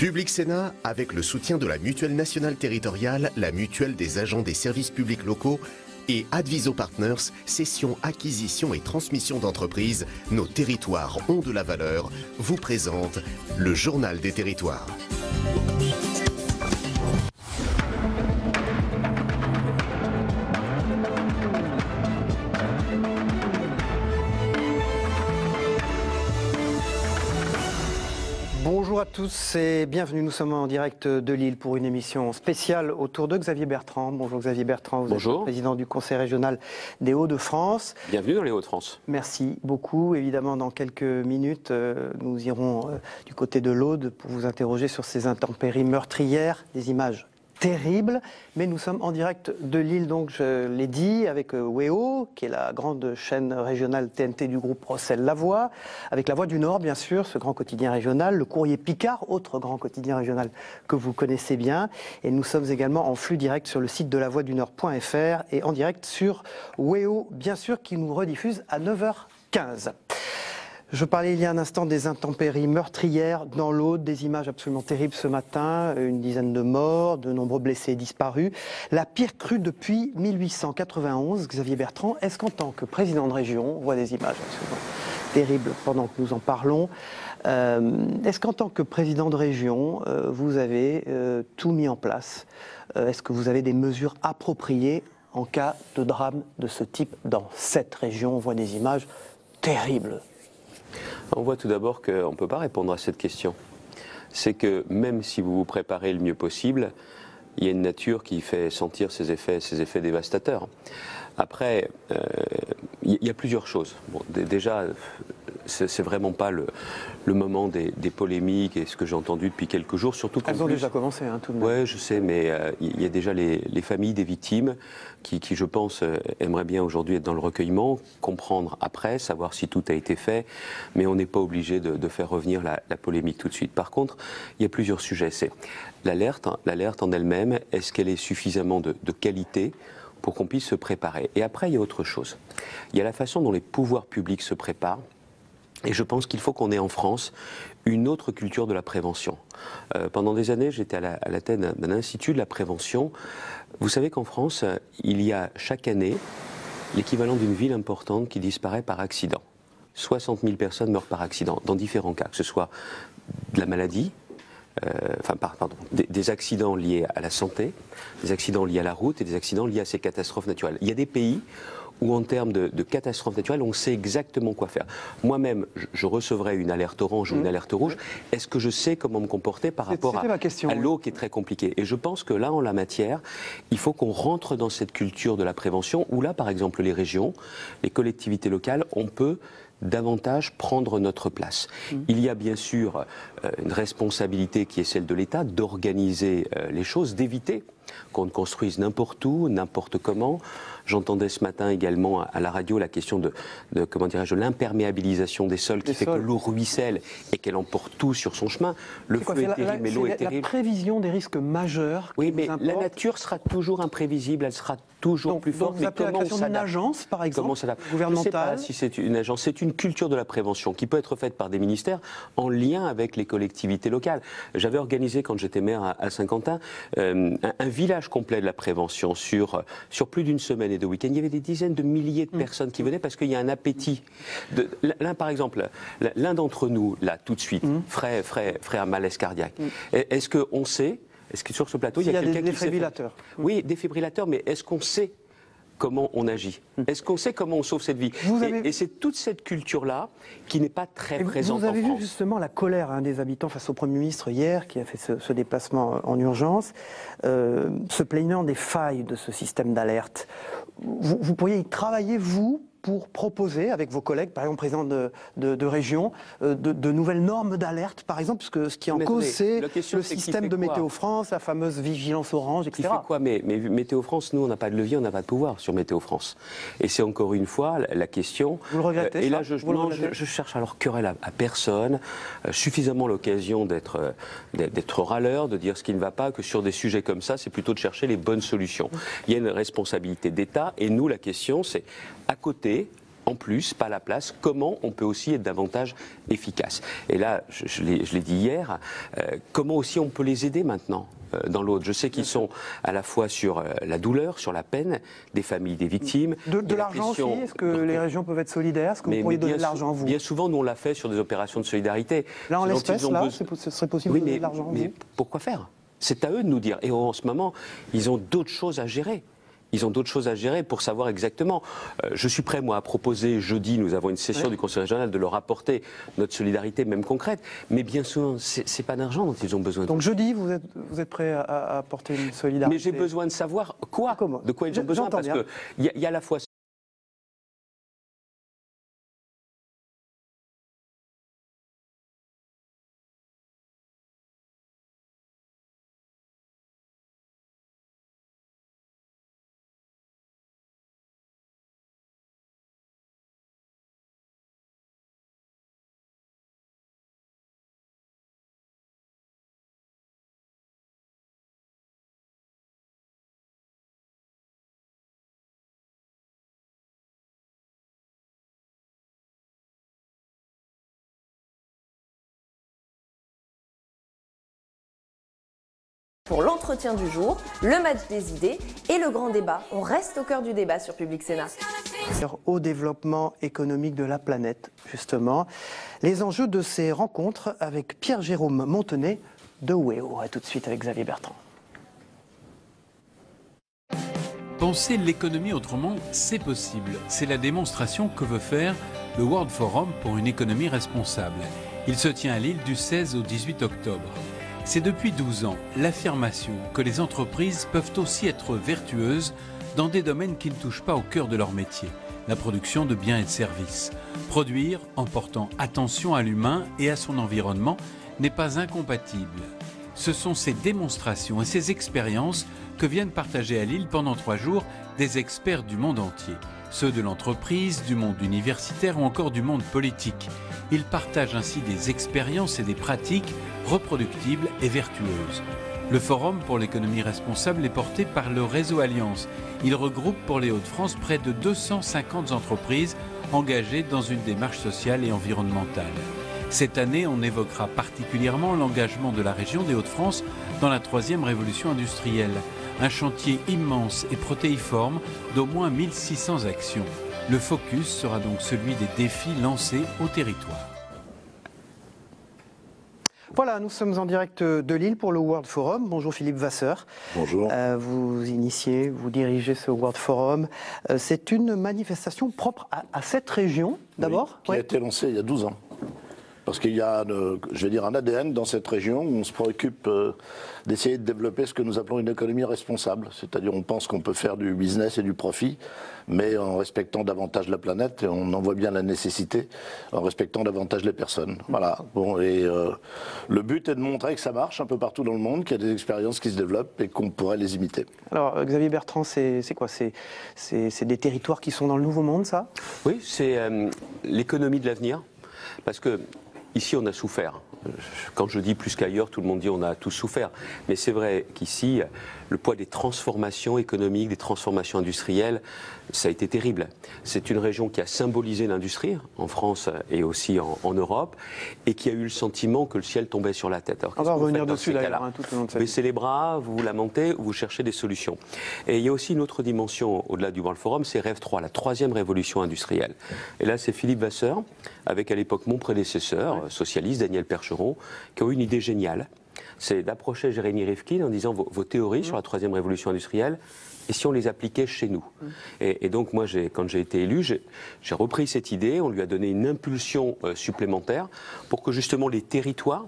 Public Sénat, avec le soutien de la Mutuelle nationale territoriale, la Mutuelle des agents des services publics locaux et Adviso Partners, cession, acquisition et transmission d'entreprises, nos territoires ont de la valeur, vous présente le Journal des territoires. Bonjour à tous et bienvenue. Nous sommes en direct de Lille pour une émission spéciale autour de Xavier Bertrand. Bonjour Xavier Bertrand, vous êtes le président du Conseil régional des Hauts-de-France. Bienvenue dans les Hauts-de-France. Merci beaucoup. Évidemment, dans quelques minutes, nous irons du côté de l'Aude pour vous interroger sur ces intempéries meurtrières, des images terrible, mais nous sommes en direct de Lille, donc je l'ai dit, avec WEO, qui est la grande chaîne régionale TNT du groupe Rossel-Lavoie, avec La Voix du Nord, bien sûr, ce grand quotidien régional, le Courrier Picard, autre grand quotidien régional que vous connaissez bien, et nous sommes également en flux direct sur le site de lavoixdunord.fr et en direct sur WEO, bien sûr, qui nous rediffuse à 9h15. Je parlais il y a un instant des intempéries meurtrières dans l'Aude, des images absolument terribles ce matin, une dizaine de morts, de nombreux blessés et disparus. La pire crue depuis 1891, Xavier Bertrand, est-ce qu'en tant que président de région, on voit des images absolument terribles pendant que nous en parlons, est-ce qu'en tant que président de région, vous avez tout mis en place? Est-ce que vous avez des mesures appropriées en cas de drame de ce type dans cette région? On voit des images terribles. On voit tout d'abord qu'on ne peut pas répondre à cette question. C'est que même si vous vous préparez le mieux possible, il y a une nature qui fait sentir ses effets dévastateurs. Après, il y a plusieurs choses. Bon, déjà, c'est vraiment pas le moment des polémiques et ce que j'ai entendu depuis quelques jours. Surtout elles ont déjà commencé, hein, tout de même. Oui, je sais, mais il y a déjà les familles des victimes qui, je pense, aimeraient bien aujourd'hui être dans le recueillement, comprendre après, savoir si tout a été fait, mais on n'est pas obligé de faire revenir la polémique tout de suite. Par contre, il y a plusieurs sujets. C'est l'alerte en elle-même, est-ce qu'elle est suffisamment de qualité pour qu'on puisse se préparer? Et après, il y a autre chose. Il y a la façon dont les pouvoirs publics se préparent. Et je pense qu'il faut qu'on ait en France une autre culture de la prévention. Pendant des années, j'étais à la tête d'un institut de la prévention. Vous savez qu'en France, il y a chaque année l'équivalent d'une ville importante qui disparaît par accident. 60 000 personnes meurent par accident, dans différents cas, que ce soit de la maladie, des accidents liés à la santé, des accidents liés à la route et des accidents liés à ces catastrophes naturelles. Il y a des pays où en termes de catastrophes naturelles, on sait exactement quoi faire. Moi-même, je recevrais une alerte orange ou une alerte rouge. Est-ce que je sais comment me comporter par rapport à l'eau qui est très compliquée? Et je pense que là, en la matière, il faut qu'on rentre dans cette culture de la prévention où là, par exemple, les régions, les collectivités locales, on peut davantage prendre notre place. Il y a bien sûr une responsabilité qui est celle de l'État d'organiser les choses, d'éviter qu'on ne construise n'importe où, n'importe comment. J'entendais ce matin également à la radio la question de comment dirais-je, l'imperméabilisation des sols qui fait que l'eau ruisselle et qu'elle emporte tout sur son chemin. Le feu est terrible, mais l'eau est terrible. La prévision des risques majeurs. Oui, mais la nature sera toujours imprévisible, elle sera toujours plus forte. Vous appelez la création d'une agence, par exemple, gouvernementale? Je ne sais pas si c'est une agence. C'est une culture de la prévention qui peut être faite par des ministères en lien avec les collectivités locales. J'avais organisé, quand j'étais maire à Saint-Quentin, un village complet de la prévention sur plus d'une semaine et de week-ends. Il y avait des dizaines de milliers de personnes qui venaient parce qu'il y a un appétit. L'un, par exemple, l'un d'entre nous, là, tout de suite, frère malaise cardiaque. Est-ce qu'on sait, est-ce que sur ce plateau, il y a quelqu'un qui sait... des défibrillateurs. Oui, défibrillateurs, mais est-ce qu'on sait comment on agit? Est-ce qu'on sait comment on sauve cette vie? Et c'est toute cette culture-là qui n'est pas très présente en France. Vous avez vu justement la colère des habitants face au Premier ministre hier, qui a fait ce déplacement en urgence, se plaignant des failles de ce système d'alerte. Vous pourriez y travailler, vous, pour proposer, avec vos collègues, par exemple présidents de région, de nouvelles normes d'alerte, par exemple, puisque ce qui est en cause, c'est le système de Météo France, la fameuse vigilance orange, etc. Qui fait quoi? Mais Météo France, nous, on n'a pas de levier, on n'a pas de pouvoir sur Météo France. Et c'est encore une fois la question... Vous le regrettez? Et là, je cherche alors querelle à personne, suffisamment l'occasion d'être râleur, de dire ce qui ne va pas, que sur des sujets comme ça, c'est plutôt de chercher les bonnes solutions. Il y a une responsabilité d'État, et nous, la question, c'est, à côté, en plus, pas à la place, comment on peut aussi être davantage efficace. Et là, je l'ai dit hier, comment aussi on peut les aider maintenant dans l'autre. Je sais qu'ils sont à la fois sur la douleur, sur la peine des familles, des victimes. De l'argent aussi, est-ce que les régions peuvent être solidaires? Est-ce que vous pourriez donner de l'argent, vous? Bien souvent, nous on l'a fait sur des opérations de solidarité. Là, en l'espèce, ce serait possible de donner de l'argent, mais pourquoi faire? C'est à eux de nous dire. Et en ce moment, ils ont d'autres choses à gérer. Ils ont d'autres choses à gérer pour savoir exactement. Je suis prêt, moi, à proposer jeudi, nous avons une session du Conseil régional, de leur apporter notre solidarité, même concrète. Mais bien souvent, c'est pas d'argent dont ils ont besoin. Donc jeudi, vous êtes prêt à apporter une solidarité? Mais j'ai besoin de savoir quoi, de quoi ils ont besoin, parce qu'il y a à la fois... Pour l'entretien du jour, le match des idées et le grand débat. On reste au cœur du débat sur Public Sénat. Au développement économique de la planète, justement. Les enjeux de ces rencontres avec Pierre-Jérôme Montenet de WEO. A tout de suite avec Xavier Bertrand. Penser l'économie autrement, c'est possible. C'est la démonstration que veut faire le World Forum pour une économie responsable. Il se tient à Lille du 16 au 18 octobre. C'est depuis 12 ans l'affirmation que les entreprises peuvent aussi être vertueuses dans des domaines qui ne touchent pas au cœur de leur métier, la production de biens et de services. Produire en portant attention à l'humain et à son environnement n'est pas incompatible. Ce sont ces démonstrations et ces expériences que viennent partager à Lille pendant 3 jours des experts du monde entier. Ceux de l'entreprise, du monde universitaire ou encore du monde politique. Ils partagent ainsi des expériences et des pratiques reproductibles et vertueuses. Le Forum pour l'économie responsable est porté par le Réseau Alliance. Il regroupe pour les Hauts-de-France près de 250 entreprises engagées dans une démarche sociale et environnementale. Cette année, on évoquera particulièrement l'engagement de la région des Hauts-de-France dans la 3e révolution industrielle. Un chantier immense et protéiforme d'au moins 1600 actions. Le focus sera donc celui des défis lancés au territoire. Voilà, nous sommes en direct de Lille pour le World Forum. Bonjour Philippe Vasseur. Bonjour. Vous initiez, vous dirigez ce World Forum. C'est une manifestation propre à cette région, d'abord, qui a été lancée il y a 12 ans. Parce qu'il y a, je vais dire, un ADN dans cette région où on se préoccupe d'essayer de développer ce que nous appelons une économie responsable. C'est-à-dire on pense qu'on peut faire du business et du profit, mais en respectant davantage la planète, et on en voit bien la nécessité, en respectant davantage les personnes. Voilà. Bon, et le but est de montrer que ça marche un peu partout dans le monde, qu'il y a des expériences qui se développent et qu'on pourrait les imiter. Alors Xavier Bertrand, c'est quoi? C'est des territoires qui sont dans le Nouveau Monde, ça? Oui, c'est l'économie de l'avenir. Parce que ici, on a souffert. Quand je dis plus qu'ailleurs, tout le monde dit on a tous souffert. Mais c'est vrai qu'ici, le poids des transformations économiques, des transformations industrielles, ça a été terrible. C'est une région qui a symbolisé l'industrie, en France et aussi en Europe, et qui a eu le sentiment que le ciel tombait sur la tête. Alors, on va revenir dessus d'ailleurs, tout au long de cette... Vous baissez les bras, vous vous lamentez, vous cherchez des solutions. Et il y a aussi une autre dimension au-delà du World Forum, c'est Rêve 3, la 3e révolution industrielle. Et là, c'est Philippe Vasseur, avec à l'époque mon prédécesseur, socialiste, Daniel Percheron, qui ont eu une idée géniale. C'est d'approcher Jérémy Rifkin en disant vos théories sur la 3e révolution industrielle, et si on les appliquait chez nous. Et donc moi, quand j'ai été élu, j'ai repris cette idée, on lui a donné une impulsion supplémentaire pour que justement les territoires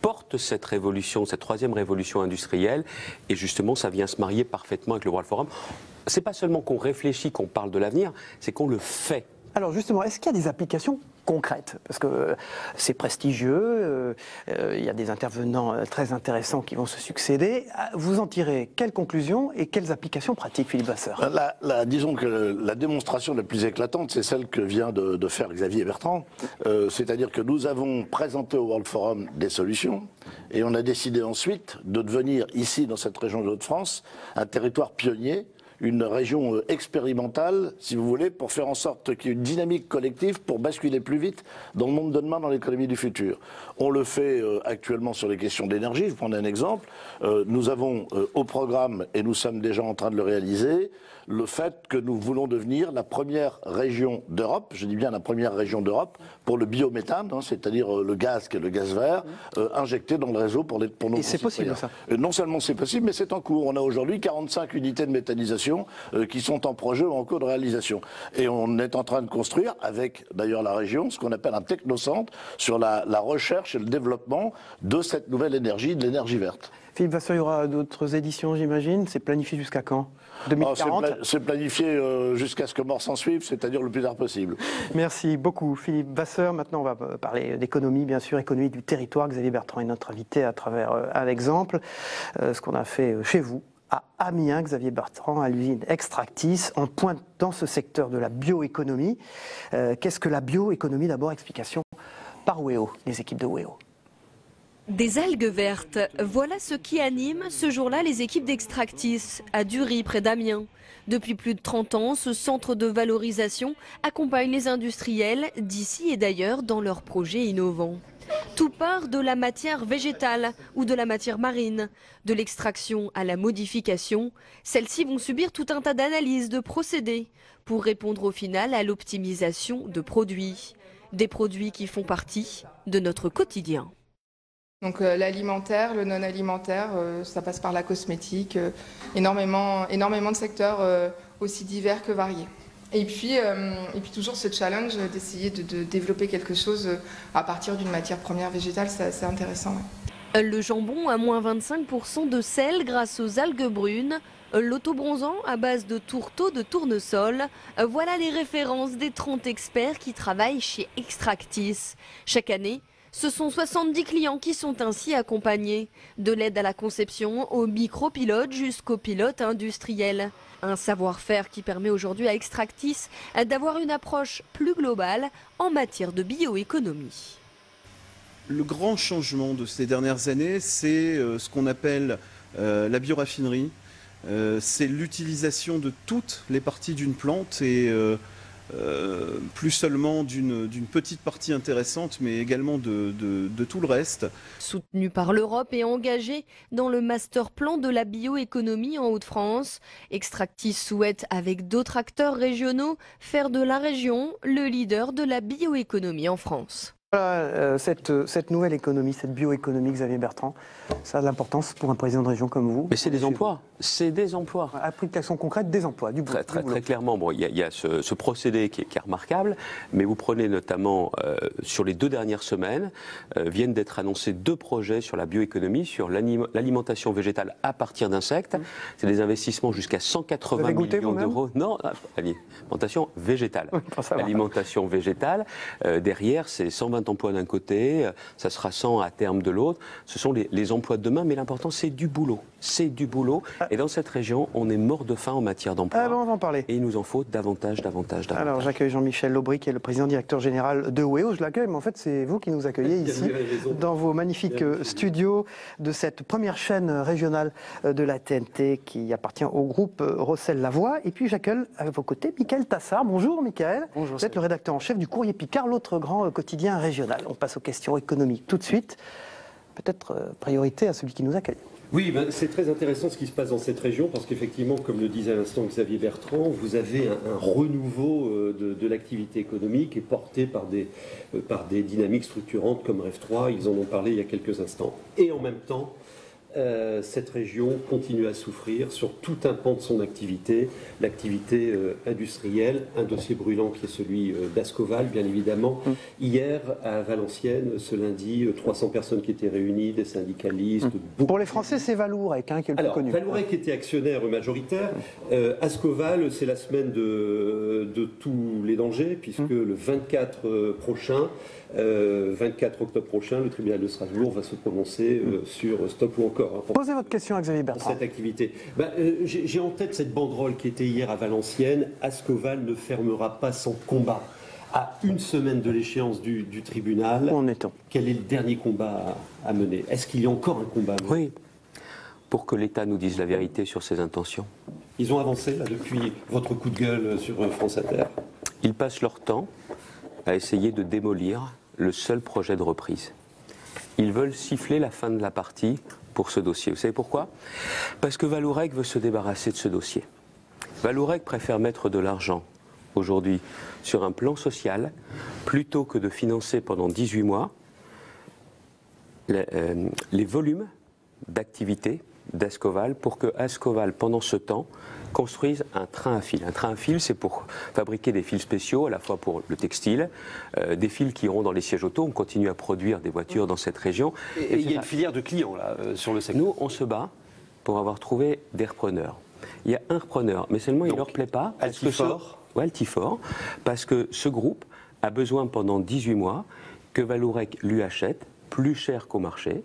portent cette révolution, cette 3e révolution industrielle, et justement ça vient se marier parfaitement avec le World Forum. C'est pas seulement qu'on réfléchit, qu'on parle de l'avenir, c'est qu'on le fait. Alors justement, est-ce qu'il y a des applications concrètes? Parce que c'est prestigieux, il y a des intervenants très intéressants qui vont se succéder. Vous en tirez quelles conclusions et quelles applications pratiques, Philippe Vasseur? Disons que la démonstration la plus éclatante, c'est celle que vient de faire Xavier Bertrand. C'est-à-dire que nous avons présenté au World Forum des solutions et on a décidé ensuite de devenir, ici, dans cette région de Hauts-de-France, un territoire pionnier, une région expérimentale, si vous voulez, pour faire en sorte qu'il y ait une dynamique collective pour basculer plus vite dans le monde de demain, dans l'économie du futur. On le fait actuellement sur les questions d'énergie. Je vais prendre un exemple. Nous avons au programme, et nous sommes déjà en train de le réaliser, le fait que nous voulons devenir la première région d'Europe, je dis bien la première région d'Europe, pour le biométhane, hein, c'est-à-dire le gaz, qui est le gaz vert, injecté dans le réseau pour nos concitoyens. Et c'est possible, ça? Non seulement c'est possible, mais c'est en cours. On a aujourd'hui 45 unités de méthanisation qui sont en projet ou en cours de réalisation. Et on est en train de construire, avec d'ailleurs la région, ce qu'on appelle un technocentre sur la recherche et le développement de cette nouvelle énergie, de l'énergie verte. Philippe Vasseur, il y aura d'autres éditions, j'imagine. C'est planifié jusqu'à quand? 2040? C'est planifié jusqu'à ce que mort s'en suive, c'est-à-dire le plus tard possible. Merci beaucoup Philippe Vasseur. Maintenant on va parler d'économie, bien sûr, économie du territoire. Xavier Bertrand est notre invité à travers un exemple. Ce qu'on a fait chez vous, à Amiens, Xavier Bertrand, à l'usine Extractis, en pointe dans ce secteur de la bioéconomie. Qu'est-ce que la bioéconomie? D'abord, explication par WEO, les équipes de WEO. Des algues vertes, voilà ce qui anime ce jour-là les équipes d'Extractis, à Dury, près d'Amiens. Depuis plus de 30 ans, ce centre de valorisation accompagne les industriels d'ici et d'ailleurs dans leurs projets innovants. Tout part de la matière végétale ou de la matière marine. De l'extraction à la modification, celles-ci vont subir tout un tas d'analyses, de procédés, pour répondre au final à l'optimisation de produits. Des produits qui font partie de notre quotidien. Donc l'alimentaire, le non-alimentaire, ça passe par la cosmétique, énormément de secteurs aussi divers que variés. Et puis toujours ce challenge d'essayer de développer quelque chose à partir d'une matière première végétale, c'est assez intéressant. Ouais. Le jambon à moins 25% de sel grâce aux algues brunes, l'autobronzant à base de tourteaux de tournesol. Voilà les références des 30 experts qui travaillent chez Extractis. Chaque année, ce sont 70 clients qui sont ainsi accompagnés, de l'aide à la conception aux micropilotes jusqu'aux pilotes industriels. Un savoir-faire qui permet aujourd'hui à Extractis d'avoir une approche plus globale en matière de bioéconomie. Le grand changement de ces dernières années, c'est ce qu'on appelle la bioraffinerie. C'est l'utilisation de toutes les parties d'une plante et plus seulement d'une petite partie intéressante, mais également de tout le reste. Soutenu par l'Europe et engagé dans le master plan de la bioéconomie en Hauts-de-France, Extractis souhaite, avec d'autres acteurs régionaux, faire de la région le leader de la bioéconomie en France. Voilà, cette nouvelle économie, cette bioéconomie, Xavier Bertrand, ça a de l'importance pour un président de région comme vous. Mais c'est des emplois, c'est des emplois. Application concrète, des emplois, du boulot. Très clairement, bon, il y a ce procédé qui est remarquable, mais vous prenez notamment, sur les 2 dernières semaines, viennent d'être annoncés 2 projets sur la bioéconomie, sur l'alimentation végétale à partir d'insectes. C'est des investissements jusqu'à 180 millions d'euros. Non, alimentation végétale. Oui, alimentation végétale, derrière, c'est 120 emplois d'un côté, ça sera 100 à terme de l'autre. Ce sont les emplois de demain, mais l'important, c'est du boulot. C'est du boulot. Et dans cette région, on est mort de faim en matière d'emploi. On va en parler. Et il nous en faut davantage. Alors, j'accueille Jean-Michel Laubry, qui est le président directeur général de WEO. Je l'accueille, mais en fait, c'est vous qui nous accueillez ici, dans vos magnifiques studios de cette première chaîne régionale de la TNT qui appartient au groupe Rossel-Lavoie. Et puis, j'accueille à vos côtés Michael Tassard. Bonjour, Michael. Bonjour. Vous êtes le rédacteur en chef du Courrier Picard, l'autre grand quotidien régional. On passe aux questions économiques tout de suite. Peut-être priorité à celui qui nous accueille. Oui, c'est très intéressant ce qui se passe dans cette région parce qu'effectivement, comme le disait à l'instant Xavier Bertrand, vous avez un renouveau de l'activité économique et porté par des dynamiques structurantes comme REF3, ils en ont parlé il y a quelques instants. Et en même temps, cette région continue à souffrir sur tout un pan de son activité, l'activité industrielle, un dossier brûlant qui est celui d'Ascoval, bien évidemment. Hier, à Valenciennes, ce lundi, 300 personnes qui étaient réunies, des syndicalistes. Pour les Français, c'est Valourec qui est le plus connu. Valourec était actionnaire majoritaire. Ascoval, c'est la semaine de tous les dangers, puisque le 24 octobre prochain, le tribunal de Strasbourg va se prononcer sur stop ou encore. Posez votre question à Xavier Bertrand. Cette activité. J'ai en tête cette banderole qui était hier à Valenciennes. Ascoval ne fermera pas sans combat. À une semaine de l'échéance du tribunal, où en est-on ? Quel est le dernier combat à mener ? Est-ce qu'il y a encore un combat à mener ? Oui, pour que l'État nous dise la vérité sur ses intentions. Ils ont avancé là, depuis votre coup de gueule sur France Inter. Ils passent leur temps à essayer de démolir le seul projet de reprise. Ils veulent siffler la fin de la partie pour ce dossier. Vous savez pourquoi? Parce que Vallourec veut se débarrasser de ce dossier. Vallourec préfère mettre de l'argent aujourd'hui sur un plan social plutôt que de financer pendant 18 mois les volumes d'activité d'Ascoval pour que Ascoval, pendant ce temps, construise un train à fil. Un train à fil, c'est pour fabriquer des fils spéciaux, à la fois pour le textile, des fils qui iront dans les sièges auto. On continue à produire des voitures dans cette région. Et il y a une filière de clients là, sur le secteur. Nous, on se bat pour avoir trouvé des repreneurs. Il y a un repreneur, mais seulement il ne leur plaît pas. Altifort. Oui, Altifort, parce que ce groupe a besoin pendant 18 mois que Vallourec lui achète plus cher qu'au marché,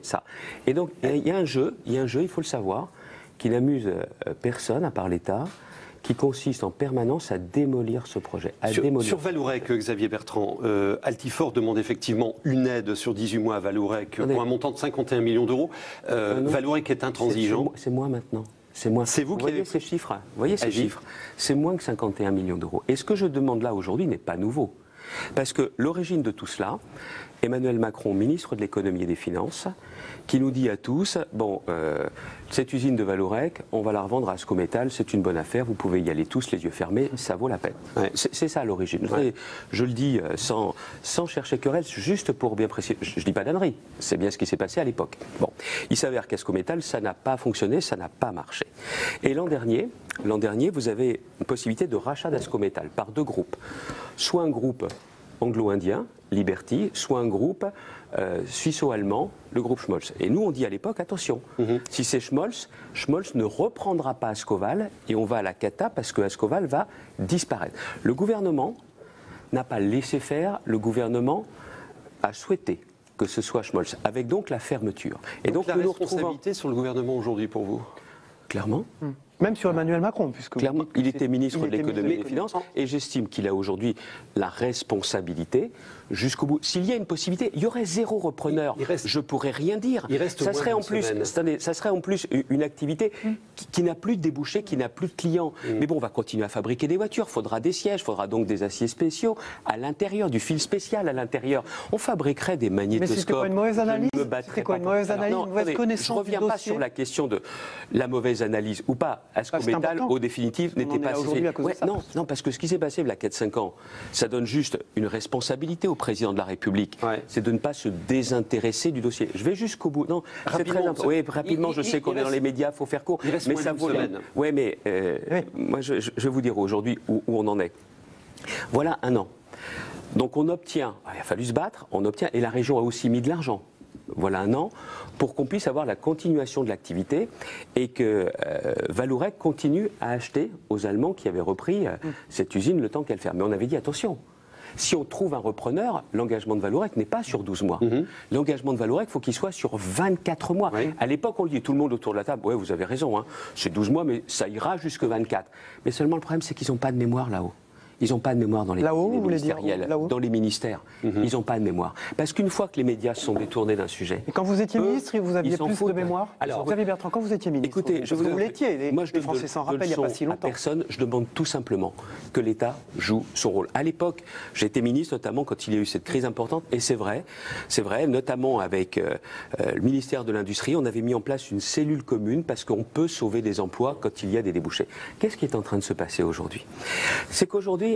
ça. Et donc, il y a un jeu, il faut le savoir, qui n'amuse personne à part l'État, qui consiste en permanence à démolir ce projet. Sur Vallourec, Xavier Bertrand, Altifort demande effectivement une aide sur 18 mois à Vallourec pour un montant de 51 millions d'euros. Vallourec est intransigeant. C'est moi maintenant. C'est vous qui voyez ces chiffres. Vous voyez ces chiffres. C'est moins que 51 millions d'euros. Et ce que je demande là aujourd'hui n'est pas nouveau. Parce que l'origine de tout cela, Emmanuel Macron, ministre de l'économie et des finances, qui nous dit à tous, bon, cette usine de Vallourec, on va la revendre à Ascométal, c'est une bonne affaire, vous pouvez y aller tous les yeux fermés, ça vaut la peine. Ouais. C'est ça l'origine. Ouais. Je le dis sans chercher querelle, juste pour bien préciser, je ne dis pas d'ânerie, c'est bien ce qui s'est passé à l'époque. Bon, il s'avère qu'Ascométal, ça n'a pas fonctionné, ça n'a pas marché. Et l'an dernier, vous avez une possibilité de rachat d'Ascométal par deux groupes. Soit un groupe anglo-indien, Liberty, soit un groupe suisse-allemand, le groupe Schmolz. Et nous, on dit à l'époque, attention, si c'est Schmolz ne reprendra pas Ascoval et on va à la cata parce que Ascoval va disparaître. Le gouvernement n'a pas laissé faire, le gouvernement a souhaité que ce soit Schmolz, avec donc la fermeture. Et donc la responsabilité sur le gouvernement aujourd'hui pour vous? Clairement. Même sur Emmanuel Macron, puisque clairement, il était ministre de l'économie et des finances, et j'estime qu'il a aujourd'hui la responsabilité jusqu'au bout. S'il y a une possibilité, il y aurait zéro repreneur. Je pourrais rien dire. Ça serait en plus une activité qui n'a plus de débouchés, qui n'a plus de clients. Mais bon, on va continuer à fabriquer des voitures. Il faudra des sièges, il faudra donc des aciers spéciaux à l'intérieur, du fil spécial à l'intérieur. On fabriquerait des magnétoscopes. Mais c'était quoi une mauvaise analyse? C'était quoi une mauvaise analyse? Non, attendez, je ne reviens pas sur la question de la mauvaise analyse ou pas. Ascométal, au définitif, n'était pas assez. Non, parce que ce qui s'est passé il y a 4-5 ans, ça donne juste une responsabilité au président de la République. C'est de ne pas se désintéresser du dossier. Je vais jusqu'au bout. Non, c'est très important. Oui, rapidement, je sais qu'on est dans les médias, il faut faire court. Mais ça vaut la peine. Oui, mais moi, je vais vous dire aujourd'hui où on en est. Voilà un an. Donc on obtient, il a fallu se battre, on obtient, et la région a aussi mis de l'argent. Voilà un an, pour qu'on puisse avoir la continuation de l'activité et que Vallourec continue à acheter aux Allemands qui avaient repris cette usine le temps qu'elle ferme. Mais on avait dit attention, si on trouve un repreneur, l'engagement de Vallourec n'est pas sur 12 mois. L'engagement de Vallourec, il faut qu'il soit sur 24 mois. À l'époque, on le dit, tout le monde autour de la table, ouais, vous avez raison, hein, c'est 12 mois, mais ça ira jusque 24. Mais seulement le problème, c'est qu'ils n'ont pas de mémoire là-haut. Ils n'ont pas de mémoire dans les ministériels, dans les ministères. Ils n'ont pas de mémoire. Parce qu'une fois que les médias se sont détournés d'un sujet... Et quand vous étiez ministre, vous aviez plus de mémoire? Alors, Xavier Bertrand, quand vous étiez ministre, écoutez, vous l'étiez, les Français s'en rappellent il n'y a pas si longtemps. Personne, je demande tout simplement que l'État joue son rôle. À l'époque, j'ai été ministre, notamment quand il y a eu cette crise importante, et c'est vrai, notamment avec le ministère de l'Industrie, on avait mis en place une cellule commune parce qu'on peut sauver des emplois quand il y a des débouchés. Qu'est-ce qui est en train de se passer aujourd'hui? C'est qu'aujourd'hui,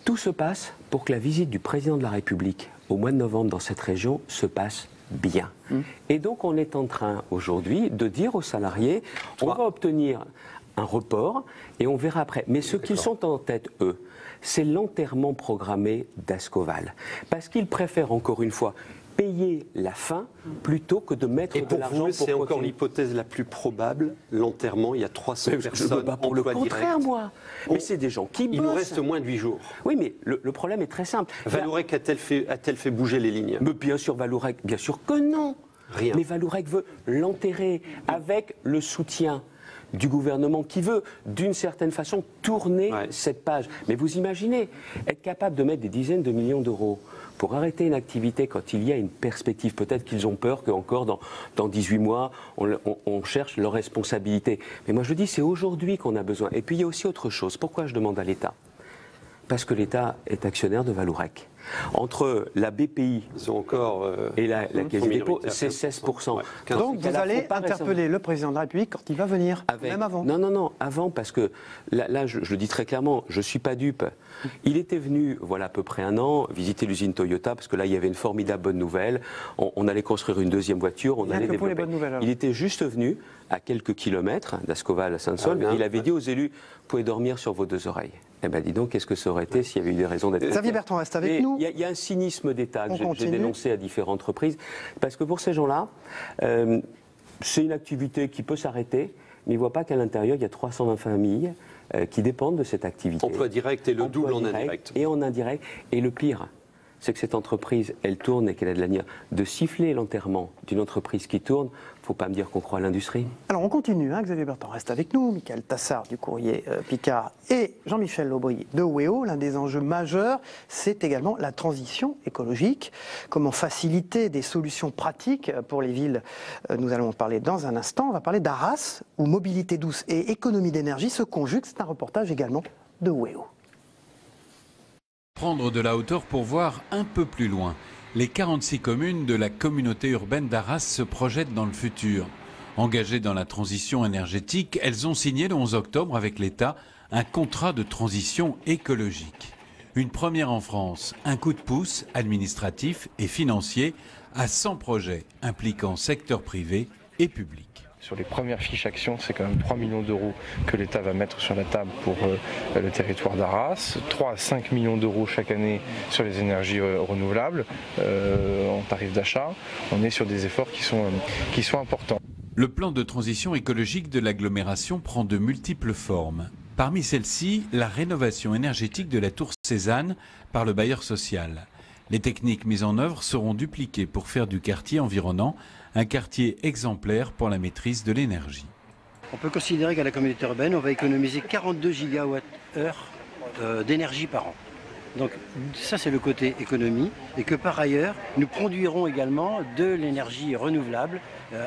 tout se passe pour que la visite du président de la République au mois de novembre dans cette région se passe bien. Et donc on est en train aujourd'hui de dire aux salariés, on va obtenir un report et on verra après. Mais ce qu'ils sont en tête, eux, c'est l'enterrement programmé d'Ascoval. Parce qu'ils préfèrent encore une fois payer la fin plutôt que de mettre de l'argent pour c'est encore l'hypothèse la plus probable, l'enterrement, il y a 300 personnes. Je ne veux pas pour le contraire, moi. Mais c'est des gens qui bossent. Il nous reste moins de 8 jours. Oui, mais le problème est très simple. Vallourec a-t-elle fait bouger les lignes? Mais bien sûr, Vallourec, bien sûr que non. Rien. Mais Vallourec veut l'enterrer avec le soutien du gouvernement qui veut, d'une certaine façon, tourner cette page. Mais vous imaginez, être capable de mettre des dizaines de millions d'euros pour arrêter une activité quand il y a une perspective. Peut-être qu'ils ont peur qu'encore dans 18 mois, on cherche leur responsabilité. Mais moi je dis, c'est aujourd'hui qu'on a besoin. Et puis il y a aussi autre chose. Pourquoi je demande à l'État ? Parce que l'État est actionnaire de Vallourec. Entre la BPI et la Caisse des dépôts, c'est 16%. Ouais. Donc vous allez interpeller le président de la République quand il va venir, même avant. Non, avant, parce que là je le dis très clairement, je ne suis pas dupe. Il était venu, voilà à peu près un an, visiter l'usine Toyota, parce que là il y avait une formidable bonne nouvelle. On allait construire une deuxième voiture, on allait développer. Il était juste venu à quelques kilomètres d'Ascoval à Saint-Saul, et il avait dit aux élus, vous pouvez dormir sur vos 2 oreilles. Eh bien, dis donc, qu'est-ce que ça aurait été s'il y avait eu des raisons d'être... Xavier Bertrand reste avec nous. Il y a un cynisme d'État que j'ai dénoncé à différentes reprises, parce que pour ces gens-là, c'est une activité qui peut s'arrêter, mais ils ne voient pas qu'à l'intérieur, il y a 320 familles qui dépendent de cette activité. Emploi direct et le double en indirect. Et en indirect. Et le pire, c'est que cette entreprise, elle tourne et qu'elle a de l'avenir. De siffler l'enterrement d'une entreprise qui tourne, il ne faut pas me dire qu'on croit à l'industrie. Alors on continue, Xavier Bertrand reste avec nous, Michael Tassard du Courrier Picard et Jean-Michel Aubry de WEO. L'un des enjeux majeurs, c'est également la transition écologique. Comment faciliter des solutions pratiques pour les villes? Nous allons en parler dans un instant. On va parler d'Arras, où mobilité douce et économie d'énergie se conjuguent. C'est un reportage également de WEO. Prendre de la hauteur pour voir un peu plus loin. Les 46 communes de la communauté urbaine d'Arras se projettent dans le futur. Engagées dans la transition énergétique, elles ont signé le 11 octobre avec l'État un contrat de transition écologique. Une première en France, un coup de pouce administratif et financier à 100 projets impliquant secteur privé et public. Sur les premières fiches actions, c'est quand même 3 millions d'euros que l'État va mettre sur la table pour le territoire d'Arras, 3 à 5 millions d'euros chaque année sur les énergies renouvelables en tarif d'achat. On est sur des efforts qui sont importants. Le plan de transition écologique de l'agglomération prend de multiples formes. Parmi celles-ci, la rénovation énergétique de la tour Cézanne par le bailleur social. Les techniques mises en œuvre seront dupliquées pour faire du quartier environnant un quartier exemplaire pour la maîtrise de l'énergie. On peut considérer qu'à la communauté urbaine, on va économiser 42 gigawatts d'énergie par an. Donc ça, c'est le côté économie. Et que par ailleurs, nous produirons également de l'énergie renouvelable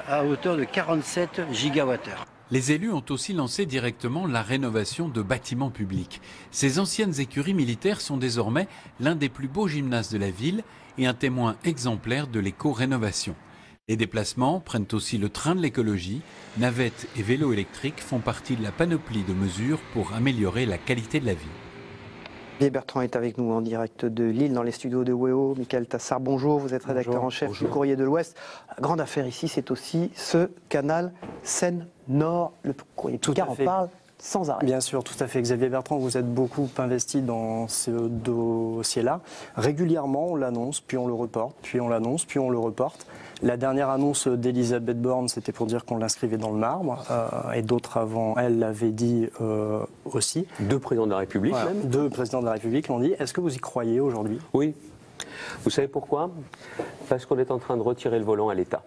à hauteur de 47 gigawattheures. Les élus ont aussi lancé directement la rénovation de bâtiments publics. Ces anciennes écuries militaires sont désormais l'un des plus beaux gymnases de la ville et un témoin exemplaire de l'éco-rénovation. Les déplacements prennent aussi le train de l'écologie. Navettes et vélos électriques font partie de la panoplie de mesures pour améliorer la qualité de la vie. Xavier Bertrand est avec nous en direct de Lille, dans les studios de WEO. Michael Tassard, bonjour, vous êtes rédacteur en chef du Courrier de l'Ouest. La grande affaire ici, c'est aussi ce canal Seine-Nord. Le Courrier Picard en parle sans arrêt. Bien sûr, tout à fait. Xavier Bertrand, vous êtes beaucoup investi dans ce dossier-là. Régulièrement, on l'annonce, puis on le reporte, puis on l'annonce, puis on le reporte. La dernière annonce d'Elisabeth Borne, c'était pour dire qu'on l'inscrivait dans le marbre, et d'autres avant elle l'avaient dit aussi. 2 présidents de la République même. 2 présidents de la République l'ont dit. Est-ce que vous y croyez aujourd'hui? Oui. Vous savez pourquoi? Parce qu'on est en train de retirer le volant à l'État.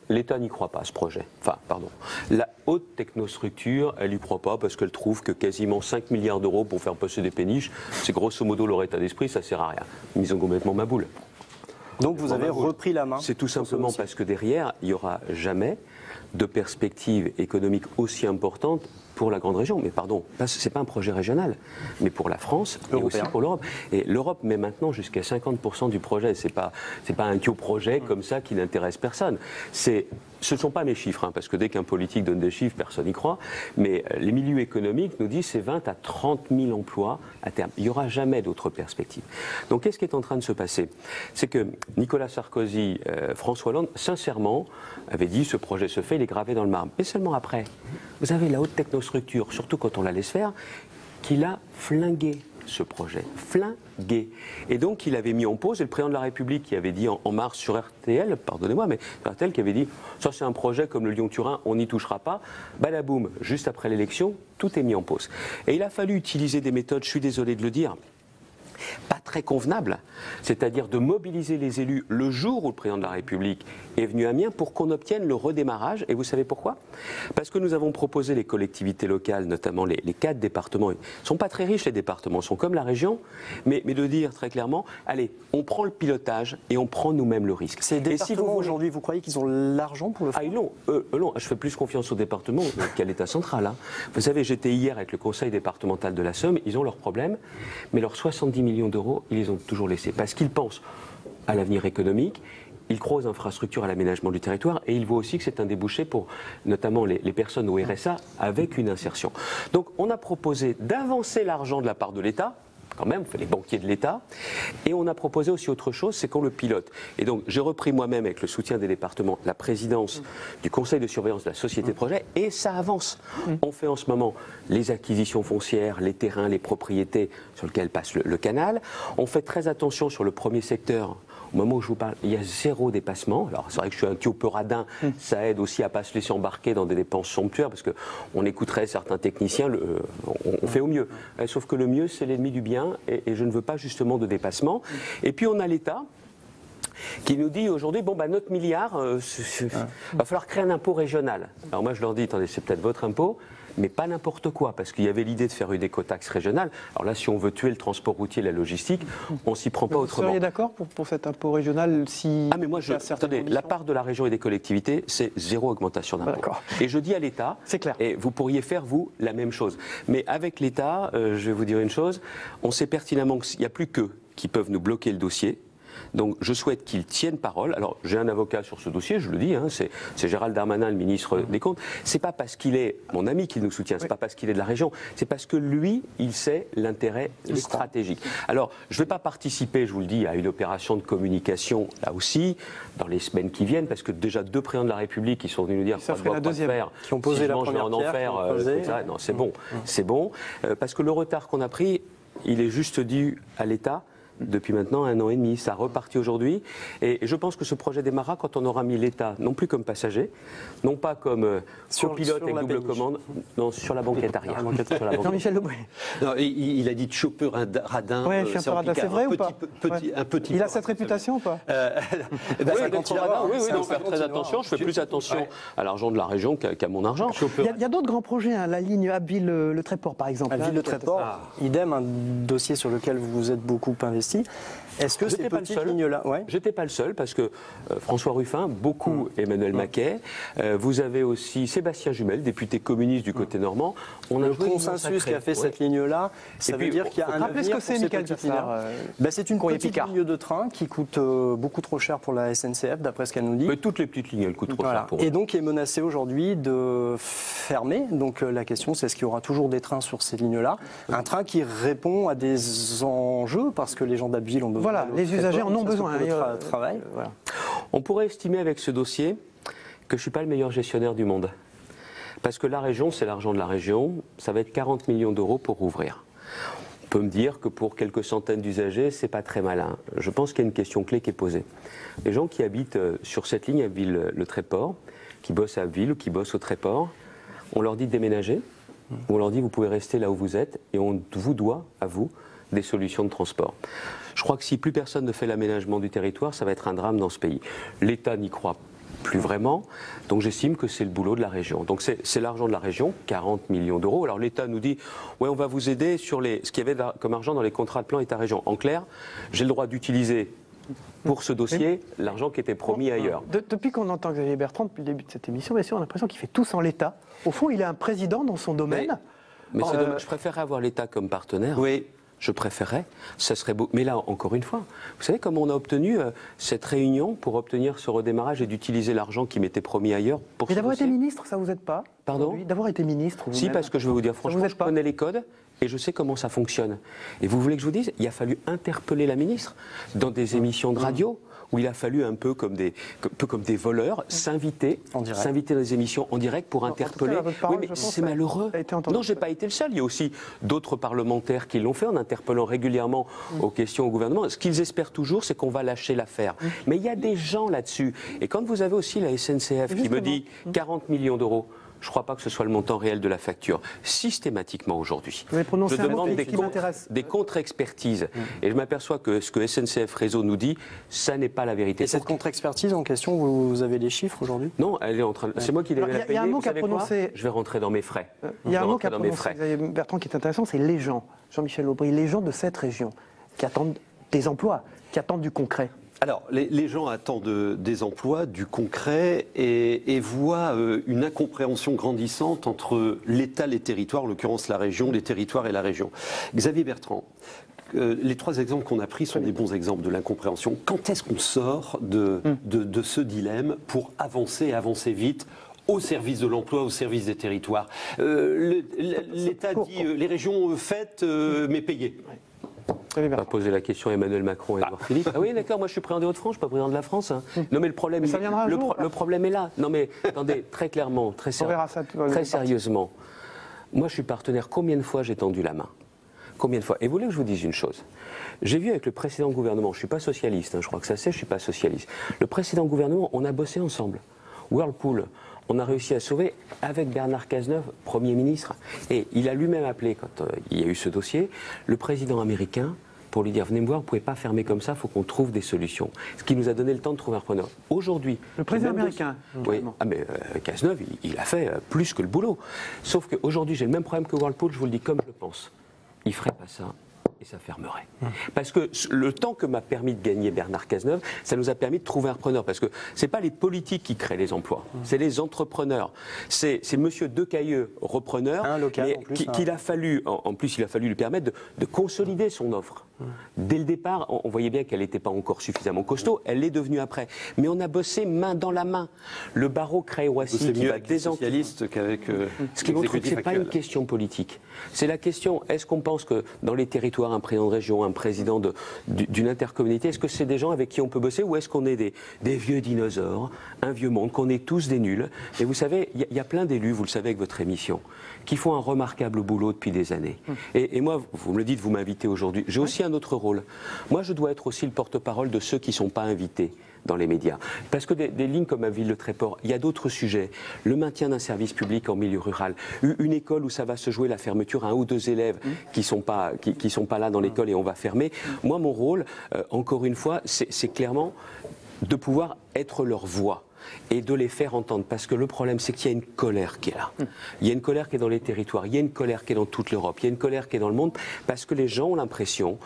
L'État n'y croit pas à ce projet. Enfin, pardon. La haute technostructure, elle n'y croit pas parce qu'elle trouve que quasiment 5 milliards d'euros pour faire passer des péniches, c'est grosso modo leur état d'esprit, ça sert à rien. Ils ont complètement ma boule. Donc vous avez repris la main? C'est tout simplement parce que derrière, il n'y aura jamais de perspective économique aussi importante pour la grande région. Mais pardon, ce n'est pas un projet régional, mais pour la France et aussi pour l'Europe. Et l'Europe met maintenant jusqu'à 50% du projet. Ce n'est pas un projet comme ça qui n'intéresse personne. Ce ne sont pas mes chiffres, parce que dès qu'un politique donne des chiffres, personne n'y croit. Mais les milieux économiques nous disent c'est 20 à 30 000 emplois à terme. Il n'y aura jamais d'autres perspectives. Donc qu'est-ce qui est en train de se passer? C'est que Nicolas Sarkozy, François Hollande, sincèrement, avaient dit ce projet se fait, il est gravé dans le marbre. Mais seulement après, vous avez la haute technostructure, surtout quand on la laisse faire, qui l'a flingué. Ce projet, flingué. Et donc il avait mis en pause, et le président de la République qui avait dit en mars sur RTL, pardonnez-moi, mais sur RTL qui avait dit ça c'est un projet comme le Lyon-Turin, on n'y touchera pas, balaboum, juste après l'élection, tout est mis en pause. Et il a fallu utiliser des méthodes, je suis désolé de le dire, pas très convenable, c'est-à-dire de mobiliser les élus le jour où le président de la République est venu à Amiens pour qu'on obtienne le redémarrage. Et vous savez pourquoi? Parce que nous avons proposé les collectivités locales, notamment les 4 départements, ils ne sont pas très riches les départements, ils sont comme la région, mais de dire très clairement, allez, on prend le pilotage et on prend nous-mêmes le risque. Ces départements aujourd'hui, vous croyez qu'ils ont l'argent pour le faire? Ah, ils l'ont. Je fais plus confiance aux départements qu'à l'État central. Hein. Vous savez, j'étais hier avec le conseil départemental de la Somme, ils ont leurs problèmes, mais leurs 70 millions d'euros, ils les ont toujours laissés. Parce qu'ils pensent à l'avenir économique, ils croient aux infrastructures, à l'aménagement du territoire, et ils voient aussi que c'est un débouché pour notamment les personnes au RSA avec une insertion. Donc on a proposé d'avancer l'argent de la part de l'État, quand même, on fait les banquiers de l'État, et on a proposé aussi autre chose, c'est qu'on le pilote. Et donc j'ai repris moi-même, avec le soutien des départements, la présidence du conseil de surveillance de la société de projet, et ça avance. On fait en ce moment les acquisitions foncières, les terrains, les propriétés sur lesquels passe le canal. On fait très attention sur le premier secteur. Au moment où je vous parle, il y a 0 dépassement. Alors c'est vrai que je suis un petit peu radin, ça aide aussi à ne pas se laisser embarquer dans des dépenses somptuaires, parce qu'on écouterait certains techniciens, on fait au mieux. Sauf que le mieux, c'est l'ennemi du bien, et je ne veux pas justement de dépassement. Et puis on a l'État qui nous dit aujourd'hui, bon, bah, notre milliard, va falloir créer un impôt régional. Alors moi je leur dis, attendez, c'est peut-être votre impôt, mais pas n'importe quoi, parce qu'il y avait l'idée de faire une écotaxe régionale. Alors là, si on veut tuer le transport routier et la logistique, on ne s'y prend pas autrement. Vous seriez d'accord pour cet impôt régional si... Ah mais moi, attendez, la part de la région et des collectivités, c'est 0 augmentation d'impôt. Et je dis à l'État, et vous pourriez faire, vous, la même chose. Mais avec l'État, je vais vous dire une chose, on sait pertinemment qu'il n'y a plus qu'eux qui peuvent nous bloquer le dossier. Donc je souhaite qu'ils tiennent parole. Alors j'ai un avocat sur ce dossier, je le dis, hein, c'est Gérald Darmanin, le ministre des Comptes. C'est pas parce qu'il est mon ami qu'il nous soutient, c'est pas parce qu'il est de la région, c'est parce que lui, il sait l'intérêt stratégique. Alors je ne vais pas participer, je vous le dis, à une opération de communication là aussi dans les semaines qui viennent, parce que déjà 2 présidents de la République qui sont venus nous dire ça ferait la deuxième qui ont posé la première pierre, non, c'est bon, c'est bon, parce que le retard qu'on a pris, il est juste dû à l'État. Depuis maintenant 1 an et demi, ça a reparti aujourd'hui, et je pense que ce projet démarrera quand on aura mis l'État non plus comme passager, non pas comme copilote avec double commande, non, sur la banquette arrière. Jean-Michel Lebrun. Il a dit de chopper radin. Oui, je suis un peu radin, c'est vrai ou pas? Il a cette réputation ou pas? Oui, donc faire très attention, je fais plus attention à l'argent de la région qu'à mon argent. Il y a d'autres grands projets, hein, la ligne Abbeville-Le Tréport par exemple. Abbeville-Le Tréport, idem, un dossier sur lequel vous vous êtes beaucoup investi. Est-ce que ces petites lignes-là... J'étais pas le seul, parce que François Ruffin, beaucoup Emmanuel Maquet, vous avez aussi Sébastien Jumel, député communiste du côté normand. On a le consensus qui a fait cette ligne-là, ça veut dire qu'il y a un avenir pour ces petites lignes-là. C'est une petite ligne de train qui coûte beaucoup trop cher pour la SNCF, d'après ce qu'elle nous dit. Mais toutes les petites lignes, elles coûtent trop cher pour eux. Et donc, qui est menacée aujourd'hui de fermer. Donc la question, c'est est-ce qu'il y aura toujours des trains sur ces lignes-là? Un train qui répond à des enjeux, parce que les gens d'Abbeville ont besoin. Voilà, les usagers en ont besoin. On pourrait estimer avec ce dossier que je ne suis pas le meilleur gestionnaire du monde. Parce que la région, c'est l'argent de la région, ça va être 40 millions d'euros pour rouvrir. On peut me dire que pour quelques centaines d'usagers, c'est pas très malin. Je pense qu'il y a une question clé qui est posée. Les gens qui habitent sur cette ligne Abbeville-Le Tréport, qui bossent à Abbeville ou qui bossent au Tréport, on leur dit de déménager, on leur dit vous pouvez rester là où vous êtes, et on vous doit, à vous, des solutions de transport. Je crois que si plus personne ne fait l'aménagement du territoire, ça va être un drame dans ce pays. L'État n'y croit plus vraiment, donc j'estime que c'est le boulot de la région. Donc c'est l'argent de la région, 40 millions d'euros. Alors l'État nous dit, ouais, on va vous aider sur ce qu'il y avait comme argent dans les contrats de plan État-région. En clair, j'ai le droit d'utiliser pour ce dossier l'argent qui était promis ailleurs. Depuis qu'on entend Xavier Bertrand, depuis le début de cette émission, bien sûr, on a l'impression qu'il fait tout sans l'État. Au fond, il est un président dans son domaine. Mais c'est dommage. Je préférerais avoir l'État comme partenaire. Oui. Je préférerais, ça serait beau. Mais là, encore une fois, vous savez comment on a obtenu cette réunion pour obtenir ce redémarrage et d'utiliser l'argent qui m'était promis ailleurs pour Mais d'avoir été ministre, ça vous aide pas? Pardon? D'avoir été ministre? Si, parce que je vais vous dire franchement, je connais les codes et je sais comment ça fonctionne. Et vous voulez que je vous dise, il a fallu interpeller la ministre dans des émissions de radio où il a fallu un peu comme des voleurs s'inviter dans des émissions en direct pour interpeller. Oui, mais c'est malheureux. Non, je n'ai pas été le seul. Il y a aussi d'autres parlementaires qui l'ont fait en interpellant régulièrement aux questions au gouvernement. Ce qu'ils espèrent toujours, c'est qu'on va lâcher l'affaire. Mais il y a des gens là-dessus. Et quand vous avez aussi la SNCF qui me dit 40 millions d'euros, je ne crois pas que ce soit le montant réel de la facture. Systématiquement aujourd'hui, je demande des contre-expertises. Et je m'aperçois que ce que SNCF Réseau nous dit, ça n'est pas la vérité. Et cette contre-expertise en question, vous avez les chiffres aujourd'hui? Non, elle est en train. C'est moi qui l'ai payée. Il y a un mot qu'a prononcé. Je vais rentrer dans mes frais. Il y a un mot qu'a prononcé Xavier Bertrand qui est intéressant, c'est les gens. Jean-Michel Aubry, les gens de cette région qui attendent des emplois, qui attendent du concret. Alors, les gens attendent des emplois, du concret, et voient une incompréhension grandissante entre l'État, les territoires, en l'occurrence la région, les territoires et la région. Xavier Bertrand, les 3 exemples qu'on a pris sont des bons exemples de l'incompréhension. Quand est-ce qu'on sort de ce dilemme pour avancer vite au service de l'emploi, au service des territoires? L'État dit les régions faites, mais payées. On va poser la question à Emmanuel Macron et Édouard Philippe. Ah oui, d'accord, moi je suis président des Hauts-de-France, je ne suis pas président de la France. Hein. Non mais le problème, le problème est là. Non mais attendez, très clairement, très sérieusement, moi je suis partenaire. Combien de fois j'ai tendu la main? Combien de fois? Et vous voulez que je vous dise une chose? J'ai vu avec le précédent gouvernement, je ne suis pas socialiste, hein, je crois que ça c'est, je ne suis pas socialiste. Le précédent gouvernement, on a bossé ensemble. Whirlpool, on a réussi à sauver avec Bernard Cazeneuve, Premier ministre. Et il a lui-même appelé, quand il y a eu ce dossier, le président américain pour lui dire, venez me voir, vous ne pouvez pas fermer comme ça, il faut qu'on trouve des solutions. Ce qui nous a donné le temps de trouver un repreneur. Aujourd'hui... Le président américain. Oui, mais Cazeneuve, il a fait plus que le boulot. Sauf qu'aujourd'hui, j'ai le même problème que Whirlpool, je vous le dis comme je le pense. Il ne ferait pas ça. Et ça fermerait. Parce que le temps que m'a permis de gagner Bernard Cazeneuve, ça nous a permis de trouver un repreneur. Parce que ce n'est pas les politiques qui créent les emplois, c'est les entrepreneurs. C'est M. Decailleux, repreneur, qu'il a fallu, en plus il a fallu lui permettre de consolider son offre. Dès le départ, on voyait bien qu'elle n'était pas encore suffisamment costaud, elle l'est devenue après. Mais on a bossé main dans la main. Le barreau Cray-Roissy qui va désenclaver. Ce qui montre que ce n'est pas une question politique. C'est la question, est-ce qu'on pense que dans les territoires, un président de région, un président d'une intercommunalité, est-ce que c'est des gens avec qui on peut bosser ou est-ce qu'on est des vieux dinosaures, un vieux monde, qu'on est tous des nuls? Et vous savez, il y a plein d'élus, vous le savez avec votre émission, qui font un remarquable boulot depuis des années. Et moi, vous me le dites, vous m'invitez aujourd'hui, j'ai aussi un autre rôle. Moi, je dois être aussi le porte-parole de ceux qui ne sont pas invités dans les médias. Parce que des lignes comme à Ville-le-Tréport, il y a d'autres sujets. Le maintien d'un service public en milieu rural, une école où ça va se jouer la fermeture, 1 ou 2 élèves qui sont pas là dans l'école et on va fermer. Moi, mon rôle, encore une fois, c'est clairement de pouvoir être leur voix et de les faire entendre. Parce que le problème, c'est qu'il y a une colère qui est là. Il y a une colère qui est dans les territoires, il y a une colère qui est dans toute l'Europe, il y a une colère qui est dans le monde, parce que les gens ont l'impression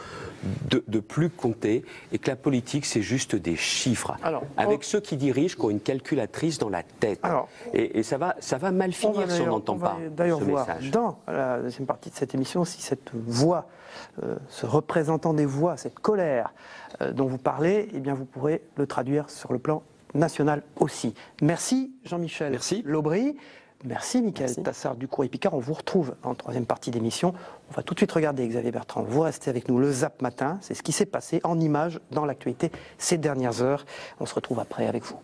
de plus compter et que la politique, c'est juste des chiffres. Alors, avec ceux qui dirigent, qui ont une calculatrice dans la tête. Alors, et ça va mal finir si on n'entend pas ce message. D'ailleurs voir dans la deuxième partie de cette émission si cette voix, ce représentant des voix, cette colère dont vous parlez, eh bien vous pourrez le traduire sur le plan national aussi. Merci Jean-Michel Aubry. Merci Mickaël Tassard du Courrier-Picard. On vous retrouve en troisième partie d'émission. On va tout de suite regarder Xavier Bertrand. Vous restez avec nous, le Zap Matin. C'est ce qui s'est passé en images dans l'actualité ces dernières heures. On se retrouve après avec vous.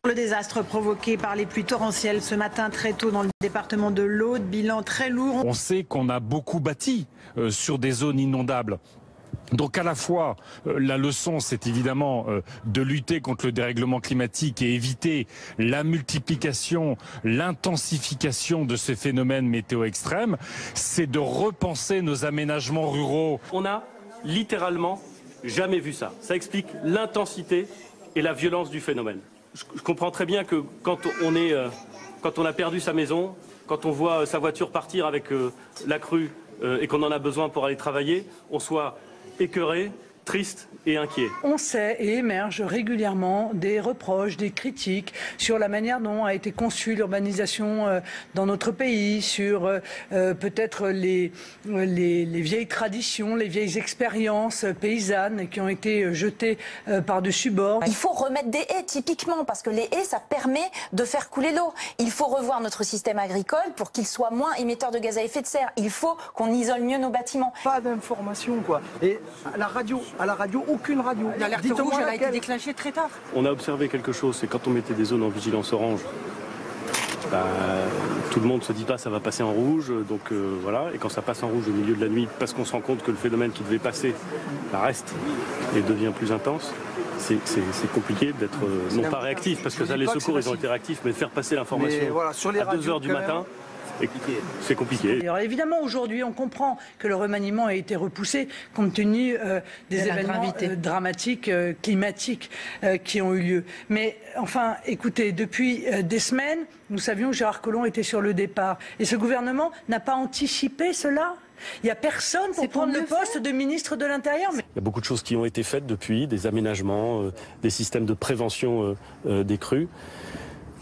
Le désastre provoqué par les pluies torrentielles ce matin très tôt dans le département de l'Aude, bilan très lourd. On sait qu'on a beaucoup bâti sur des zones inondables. Donc à la fois, la leçon, c'est évidemment de lutter contre le dérèglement climatique et éviter la multiplication, l'intensification de ces phénomènes météo extrêmes. C'est de repenser nos aménagements ruraux. On a littéralement jamais vu ça. Ça explique l'intensité et la violence du phénomène. Je comprends très bien que quand on a perdu sa maison, quand on voit sa voiture partir avec la crue et qu'on en a besoin pour aller travailler, on soit écœuré, triste et inquiet. On sait et émerge régulièrement des reproches, des critiques sur la manière dont a été conçue l'urbanisation dans notre pays, sur peut-être les vieilles traditions, les vieilles expériences paysannes qui ont été jetées par-dessus bord. Il faut remettre des haies typiquement parce que les haies ça permet de faire couler l'eau. Il faut revoir notre système agricole pour qu'il soit moins émetteur de gaz à effet de serre. Il faut qu'on isole mieux nos bâtiments. Pas d'information quoi. Et à la radio, aucune radio. L'alerte rouge, elle a été déclenchée très tard. On a observé quelque chose, c'est quand on mettait des zones en vigilance orange, tout le monde se dit pas ça va passer en rouge, donc voilà. Et quand ça passe en rouge au milieu de la nuit, parce qu'on se rend compte que le phénomène qui devait passer reste et devient plus intense, c'est compliqué d'être non pas réactif, parce que ça, les secours ils ont été réactifs, mais de faire passer l'information voilà, sur les à 2 heures du matin, c'est compliqué. Alors évidemment, aujourd'hui, on comprend que le remaniement a été repoussé compte tenu des événements dramatiques, climatiques qui ont eu lieu. Mais enfin, écoutez, depuis des semaines, nous savions que Gérard Collomb était sur le départ. Et ce gouvernement n'a pas anticipé cela. Il n'y a personne pour prendre le poste de ministre de l'Intérieur. Il y a beaucoup de choses qui ont été faites depuis, des aménagements, des systèmes de prévention des crues.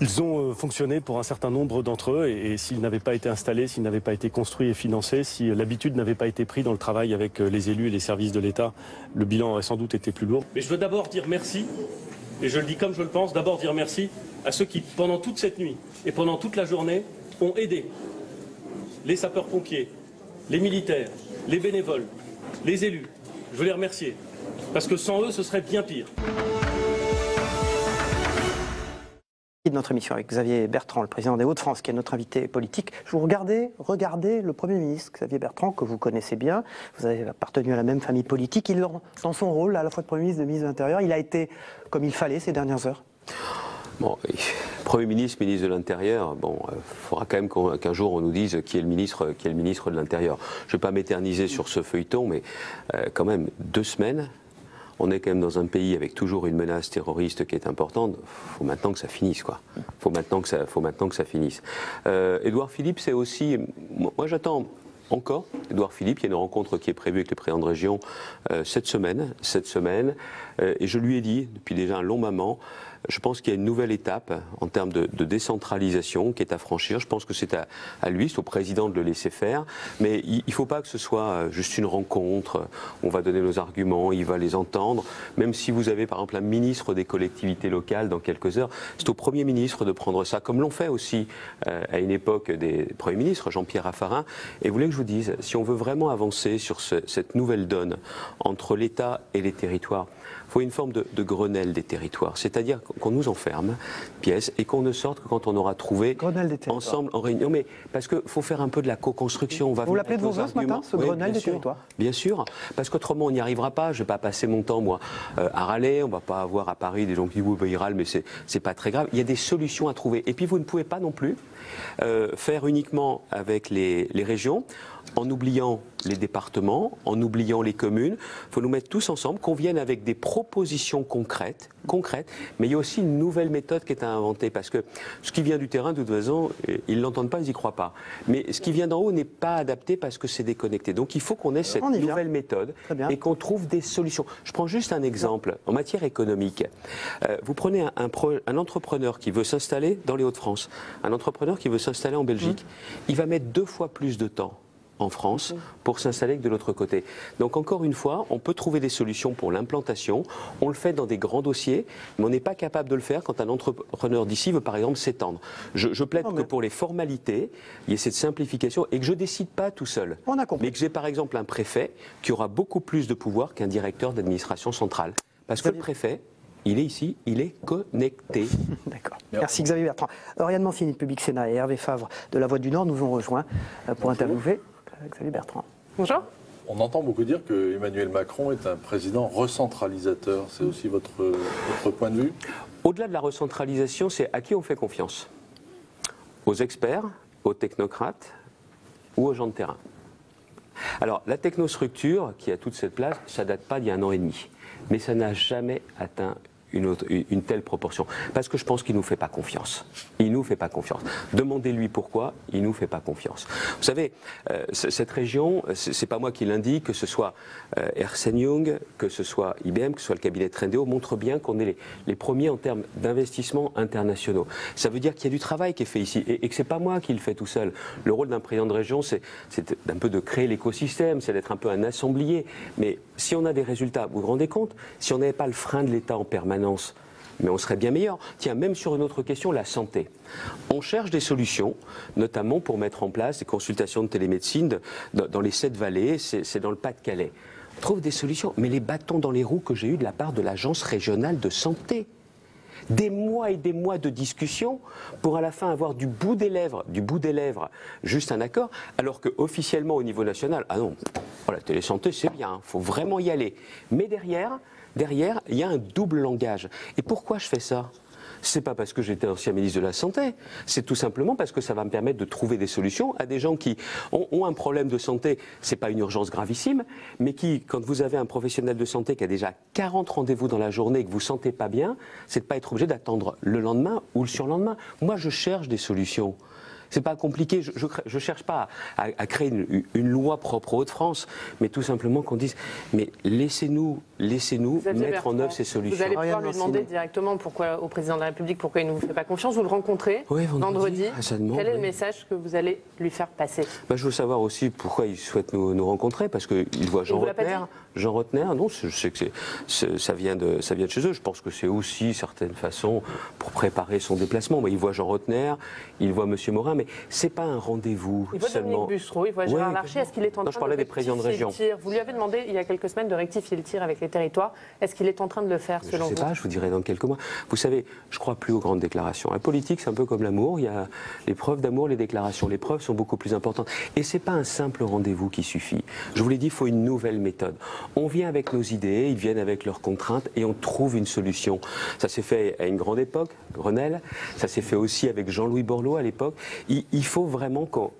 Ils ont fonctionné pour un certain nombre d'entre eux et s'ils n'avaient pas été installés, s'ils n'avaient pas été construits et financés, si l'habitude n'avait pas été prise dans le travail avec les élus et les services de l'État, le bilan aurait sans doute été plus lourd. Mais je veux d'abord dire merci, et je le dis comme je le pense, d'abord dire merci à ceux qui, pendant toute cette nuit et pendant toute la journée, ont aidé les sapeurs-pompiers, les militaires, les bénévoles, les élus. Je veux les remercier, parce que sans eux, ce serait bien pire. De notre émission avec Xavier Bertrand, le président des Hauts-de-France, qui est notre invité politique. Je vous regardez le Premier ministre Xavier Bertrand, que vous connaissez bien. Vous avez appartenu à la même famille politique. Il, dans son rôle, à la fois de Premier ministre et de ministre de l'Intérieur, il a été comme il fallait ces dernières heures. Bon, Premier ministre, ministre de l'Intérieur, bon, faudra quand même qu'un jour on nous dise qui est le ministre de l'Intérieur. Je ne vais pas m'éterniser sur ce feuilleton, mais quand même 2 semaines. On est quand même dans un pays avec toujours une menace terroriste qui est importante. Il faut maintenant que ça finisse, quoi. Faut maintenant que ça finisse. Édouard Philippe, c'est aussi... Moi, j'attends encore Édouard Philippe. Il y a une rencontre qui est prévue avec les présidents de région cette semaine. Et je lui ai dit, depuis déjà un long moment, je pense qu'il y a une nouvelle étape en termes de décentralisation qui est à franchir. Je pense que c'est à lui, c'est au président de le laisser faire. Mais il ne faut pas que ce soit juste une rencontre. On va donner nos arguments, il va les entendre. Même si vous avez par exemple un ministre des collectivités locales dans quelques heures, c'est au Premier ministre de prendre ça, comme l'ont fait aussi à une époque des Premiers ministres, Jean-Pierre Raffarin. Et vous voulez que je vous dise, si on veut vraiment avancer sur cette nouvelle donne entre l'État et les territoires, il faut une forme de Grenelle des territoires, c'est-à-dire qu'on nous enferme, pièces, et qu'on ne sorte que quand on aura trouvé ensemble en réunion. Mais parce qu'il faut faire un peu de la co-construction. Vous l'appelez de vos voeux ce matin, ce Grenelle des territoires? Bien sûr, parce qu'autrement on n'y arrivera pas. Je ne vais pas passer mon temps, moi, à râler. On ne va pas avoir à Paris des gens qui disent oui, ils râlent, mais c'est pas très grave. Il y a des solutions à trouver. Et puis vous ne pouvez pas non plus faire uniquement avec les régions, en oubliant les départements, en oubliant les communes. Il faut nous mettre tous ensemble, qu'on vienne avec des propositions concrètes, mais il y a aussi une nouvelle méthode qui est à inventer, parce que ce qui vient du terrain, de toute façon, ils ne l'entendent pas, ils n'y croient pas. Mais ce qui vient d'en haut n'est pas adapté parce que c'est déconnecté. Donc il faut qu'on ait cette nouvelle méthode et qu'on trouve des solutions. Je prends juste un exemple. En matière économique, vous prenez un entrepreneur qui veut s'installer dans les Hauts-de-France, un entrepreneur qui veut s'installer en Belgique, il va mettre 2 fois plus de temps en France pour s'installer que de l'autre côté. Donc encore une fois, on peut trouver des solutions pour l'implantation, on le fait dans des grands dossiers, mais on n'est pas capable de le faire quand un entrepreneur d'ici veut par exemple s'étendre. Je plaide que pour les formalités, il y ait cette simplification et que je ne décide pas tout seul, mais que j'ai par exemple un préfet qui aura beaucoup plus de pouvoir qu'un directeur d'administration centrale. Parce que le préfet, il est ici, il est connecté. D'accord. Merci Xavier Bertrand. Oriane Mancini de Public Sénat et Hervé Favre de La Voix du Nord nous ont rejoints pour interviewer Xavier Bertrand. Bonjour. On entend beaucoup dire que Emmanuel Macron est un président recentralisateur. C'est aussi votre point de vue? Au-delà de la recentralisation, c'est à qui on fait confiance? Aux experts, aux technocrates ou aux gens de terrain? Alors, la technostructure qui a toute cette place, ça date pas d'il y a 1 an et demi. Mais ça n'a jamais atteint une telle proportion. Parce que je pense qu'il ne nous fait pas confiance. Il ne nous fait pas confiance. Demandez-lui pourquoi, il ne nous fait pas confiance. Vous savez, cette région, c'est pas moi qui l'indique, que ce soit Ernst & Young, que ce soit IBM, que ce soit le cabinet Trendéo, montre bien qu'on est les premiers en termes d'investissements internationaux. Ça veut dire qu'il y a du travail qui est fait ici et que c'est pas moi qui le fais tout seul. Le rôle d'un président de région, c'est un peu de créer l'écosystème, c'est d'être un peu un assemblier. Mais si on a des résultats, vous vous rendez compte, si on n'avait pas le frein de l'État en permanence, mais on serait bien meilleur. Tiens, même sur une autre question, la santé. On cherche des solutions, notamment pour mettre en place des consultations de télémédecine dans les 7 vallées, c'est dans le Pas-de-Calais. On trouve des solutions, mais les bâtons dans les roues que j'ai eus de la part de l'Agence régionale de santé. Des mois et des mois de discussion pour à la fin avoir du bout des lèvres, juste un accord, alors qu'officiellement au niveau national, ah non, oh, la télésanté c'est bien, il faut vraiment y aller. Mais derrière, il y a un double langage. Et pourquoi je fais ça ? C'est pas parce que j'étais ancien ministre de la Santé, c'est tout simplement parce que ça va me permettre de trouver des solutions à des gens qui ont un problème de santé, c'est pas une urgence gravissime, mais qui, quand vous avez un professionnel de santé qui a déjà 40 rendez-vous dans la journée et que vous ne sentez pas bien, c'est de pas être obligé d'attendre le lendemain ou le surlendemain. Moi, je cherche des solutions. C'est pas compliqué, je cherche pas à créer une loi propre aux Hauts-de-France, mais tout simplement qu'on dise, mais laissez-nous mettre en œuvre ces solutions. Vous allez pouvoir lui demander directement au président de la République pourquoi il ne vous fait pas confiance. Vous le rencontrez vendredi. Quel est le message que vous allez lui faire passer ? Je veux savoir aussi pourquoi il souhaite nous rencontrer, parce qu'il voit Jean Rotner. Non, je sais que ça vient de chez eux. Je pense que c'est aussi certaines façons pour préparer son déplacement. Il voit Jean Rotner, il voit M. Morin, mais c'est pas un rendez-vous. Il voit seulement. Dominique Bussereau, il voit Gérard Larcher. Est-ce qu'il est en train je parlais de des présidents de région. Vous lui avez demandé il y a quelques semaines de rectifier le tir avec les territoires. Est-ce qu'il est en train de le faire selon vous ? Je ne sais pas, je vous dirai dans quelques mois. Vous savez, je crois plus aux grandes déclarations. La politique, c'est un peu comme l'amour. Il y a les preuves d'amour, les déclarations. Les preuves sont beaucoup plus importantes. Et c'est pas un simple rendez-vous qui suffit. Je vous l'ai dit, il faut une nouvelle méthode. On vient avec nos idées, ils viennent avec leurs contraintes et on trouve une solution. Ça s'est fait à une grande époque, Grenelle. Ça s'est fait aussi avec Jean-Louis Borloo à l'époque. Il faut vraiment qu'on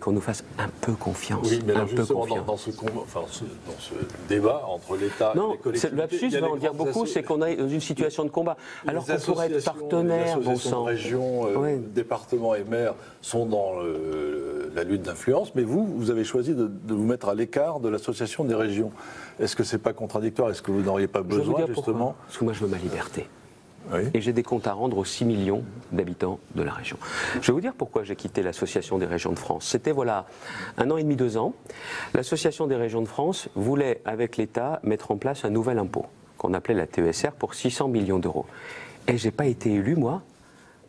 nous fasse un peu confiance. Oui, mais là, justement, dans ce débat entre l'État et les collectivités... Le lapsus va en dire beaucoup, c'est qu'on est dans une situation de combat. Alors qu'on pourrait être partenaire, bon sang. Les régions, départements et maires sont dans la lutte d'influence, mais vous avez choisi de vous mettre à l'écart de l'association des régions. Est-ce que c'est pas contradictoire ? Est-ce que vous n'auriez pas besoin, justement ? Parce que moi, je veux ma liberté. Oui. Et j'ai des comptes à rendre aux 6 millions d'habitants de la région. Je vais vous dire pourquoi j'ai quitté l'Association des régions de France. C'était, 1 an et demi, 2 ans. L'Association des régions de France voulait, avec l'État, mettre en place un nouvel impôt, qu'on appelait la TESR, pour 600 millions d'euros. Et je n'ai pas été élu, moi,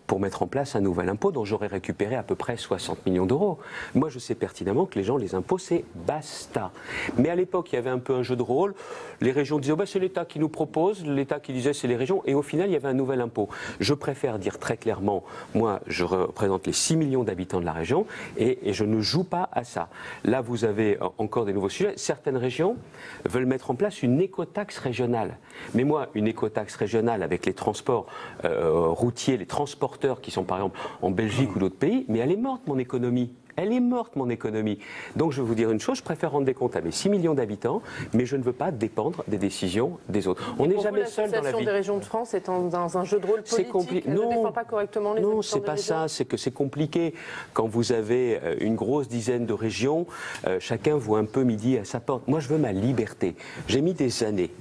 pour mettre en place un nouvel impôt dont j'aurais récupéré à peu près 60 millions d'euros. Moi, je sais pertinemment que les gens, les impôts, c'est basta. Mais à l'époque, il y avait un peu un jeu de rôle. Les régions disaient, c'est l'État qui nous propose, l'État qui disait, c'est les régions. Et au final, il y avait un nouvel impôt. Je préfère dire très clairement, moi, je représente les 6 millions d'habitants de la région et je ne joue pas à ça. Là, vous avez encore des nouveaux sujets. Certaines régions veulent mettre en place une écotaxe régionale. Mais moi, une écotaxe régionale avec les transports routiers, les transporteurs qui sont par exemple en Belgique ou d'autres pays, mais elle est morte mon économie. Elle est morte mon économie. Donc je vais vous dire une chose, je préfère rendre des comptes à mes 6 millions d'habitants, mais je ne veux pas dépendre des décisions des autres. On n'est jamais seul dans la vie. L'Association des régions de France est dans un jeu de rôle politique, elle ne défend pas correctement les habitants. Non, c'est pas ça, c'est que c'est compliqué. Quand vous avez une grosse dizaine de régions, chacun voit un peu midi à sa porte. Moi je veux ma liberté. J'ai mis des années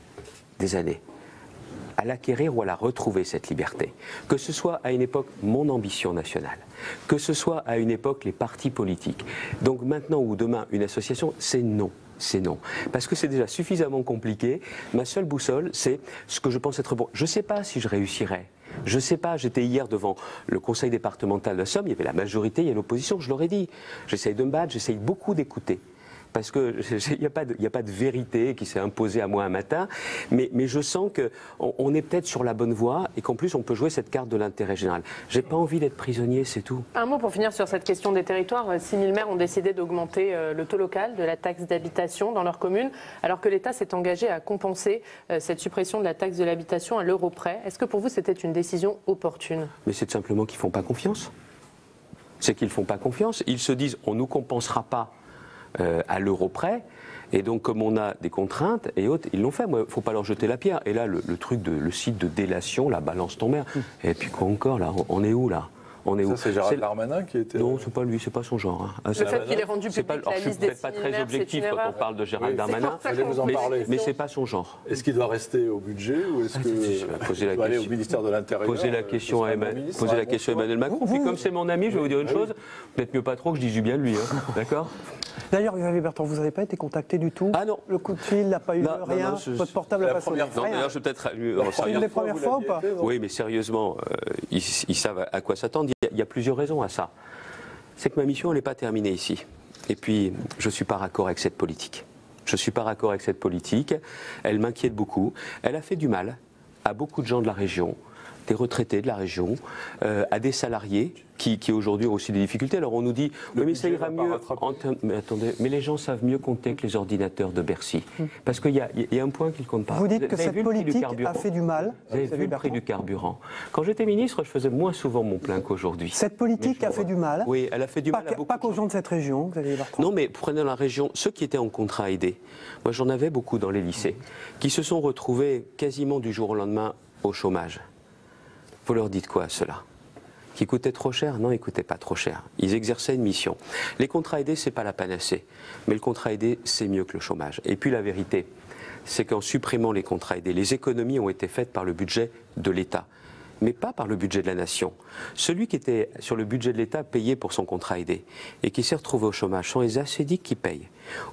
à l'acquérir ou à la retrouver, cette liberté. Que ce soit à une époque mon ambition nationale, que ce soit à une époque les partis politiques. Donc maintenant ou demain, une association, c'est non. C'est non. Parce que c'est déjà suffisamment compliqué. Ma seule boussole, c'est ce que je pense être bon. Je ne sais pas si je réussirai. Je ne sais pas, j'étais hier devant le conseil départemental de la Somme, il y avait la majorité, il y a l'opposition, je leur ai dit. J'essaye de me battre, j'essaye beaucoup d'écouter. Parce qu'il n'y a pas de vérité qui s'est imposée à moi un matin, mais je sens qu'on est peut-être sur la bonne voie et qu'en plus on peut jouer cette carte de l'intérêt général. J'ai pas envie d'être prisonnier, c'est tout. Un mot pour finir sur cette question des territoires. 6 000 maires ont décidé d'augmenter le taux local de la taxe d'habitation dans leur commune, alors que l'État s'est engagé à compenser cette suppression de la taxe de l'habitation à l'euro près. Est-ce que pour vous c'était une décision opportune ? Mais c'est simplement qu'ils ne font pas confiance. C'est qu'ils ne font pas confiance. Ils se disent on ne nous compensera pas à l'euro près, et donc comme on a des contraintes et autres, ils l'ont fait. Moi, il ne faut pas leur jeter la pierre. Et là, le truc le site de délation, la balance ton maire. Et puis quoi encore là, on est où là? On est ça, où? c'est Gérald Darmanin qui était... Non, c'est pas lui, c'est pas son genre. Hein. Le fait qu'il ait rendu public la liste des 6 000 maires, c'est une erreur. Je ne suis peut-être pas très objectif quand on parle de Gérald Darmanin, mais c'est pas son genre. Est-ce qu'il doit rester au budget ou est-ce qu'il doit aller au ministère de l'Intérieur? Poser la question à Emmanuel Macron. Puis comme c'est mon ami, je vais vous dire une chose, peut-être mieux pas trop que je dise du bien de lui. D'accord? D'ailleurs, Xavier Bertrand, vous n'avez pas été contacté du tout? Ah non. Le coup de fil n'a pas eu rien? Votre portable n'a pas sonné? Non, d'ailleurs, je vais peut-être... C'est une des premières fois ou pas? Oui, mais sérieusement, ils savent à quoi s'attendre. Il y a plusieurs raisons à ça. C'est que ma mission, elle n'est pas terminée ici. Et puis, je ne suis pas raccord avec cette politique. Je ne suis pas raccord avec cette politique. Elle m'inquiète beaucoup. Elle a fait du mal à beaucoup de gens de la région. des retraités de la région, à des salariés qui aujourd'hui ont aussi des difficultés. Alors on nous dit, oui, mais ça ira mieux. Mais attendez, mais les gens savent mieux compter que les ordinateurs de Bercy. Parce qu'il y a un point qui ne compte pas. Vous dites que cette politique a fait du mal. Vous avez vu le prix du carburant. Quand j'étais ministre, je faisais moins souvent mon plein qu'aujourd'hui. Cette politique a fait du mal. Oui, elle a fait du mal à beaucoup. Pas qu'aux gens de cette région, Xavier Bertrand. Non, mais prenez la région, ceux qui étaient en contrat aidé. Moi, j'en avais beaucoup dans les lycées, qui se sont retrouvés quasiment du jour au lendemain au chômage. Vous leur dites quoi à ceux-là? Qui coûtaient trop cher? Non, ils ne coûtaient pas trop cher. Ils exerçaient une mission. Les contrats aidés, ce n'est pas la panacée. Mais le contrat aidé, c'est mieux que le chômage. Et puis la vérité, c'est qu'en supprimant les contrats aidés, les économies ont été faites par le budget de l'État, mais pas par le budget de la nation. Celui qui était sur le budget de l'État payé pour son contrat aidé et qui s'est retrouvé au chômage sont les assédiques qui payent.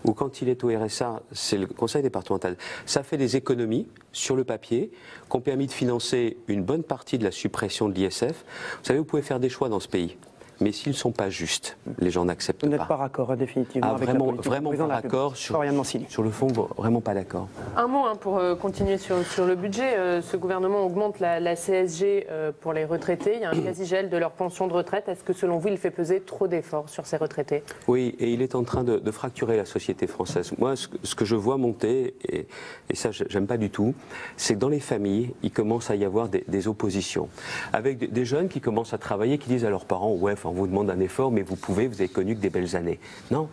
Ou quand il est au RSA, c'est le conseil départemental. Ça fait des économies sur le papier qui ont permis de financer une bonne partie de la suppression de l'ISF. Vous savez, vous pouvez faire des choix dans ce pays. Mais s'ils ne sont pas justes, les gens n'acceptent pas. Vous n'êtes pas raccord, définitivement, avec vraiment, la politique vraiment du président pas de la d'accord sur le fond, vraiment pas d'accord. Un mot pour continuer sur le budget. Ce gouvernement augmente la CSG pour les retraités. Il y a un quasi-gel de leur pension de retraite. Est-ce que selon vous, il fait peser trop d'efforts sur ces retraités? Oui, et il est en train de fracturer la société française. Moi, ce que je vois monter, et ça j'aime pas du tout, c'est que dans les familles, il commence à y avoir des oppositions. Avec des jeunes qui commencent à travailler, qui disent à leurs parents, ouais, on vous demande un effort, mais vous avez connu que des belles années. Non,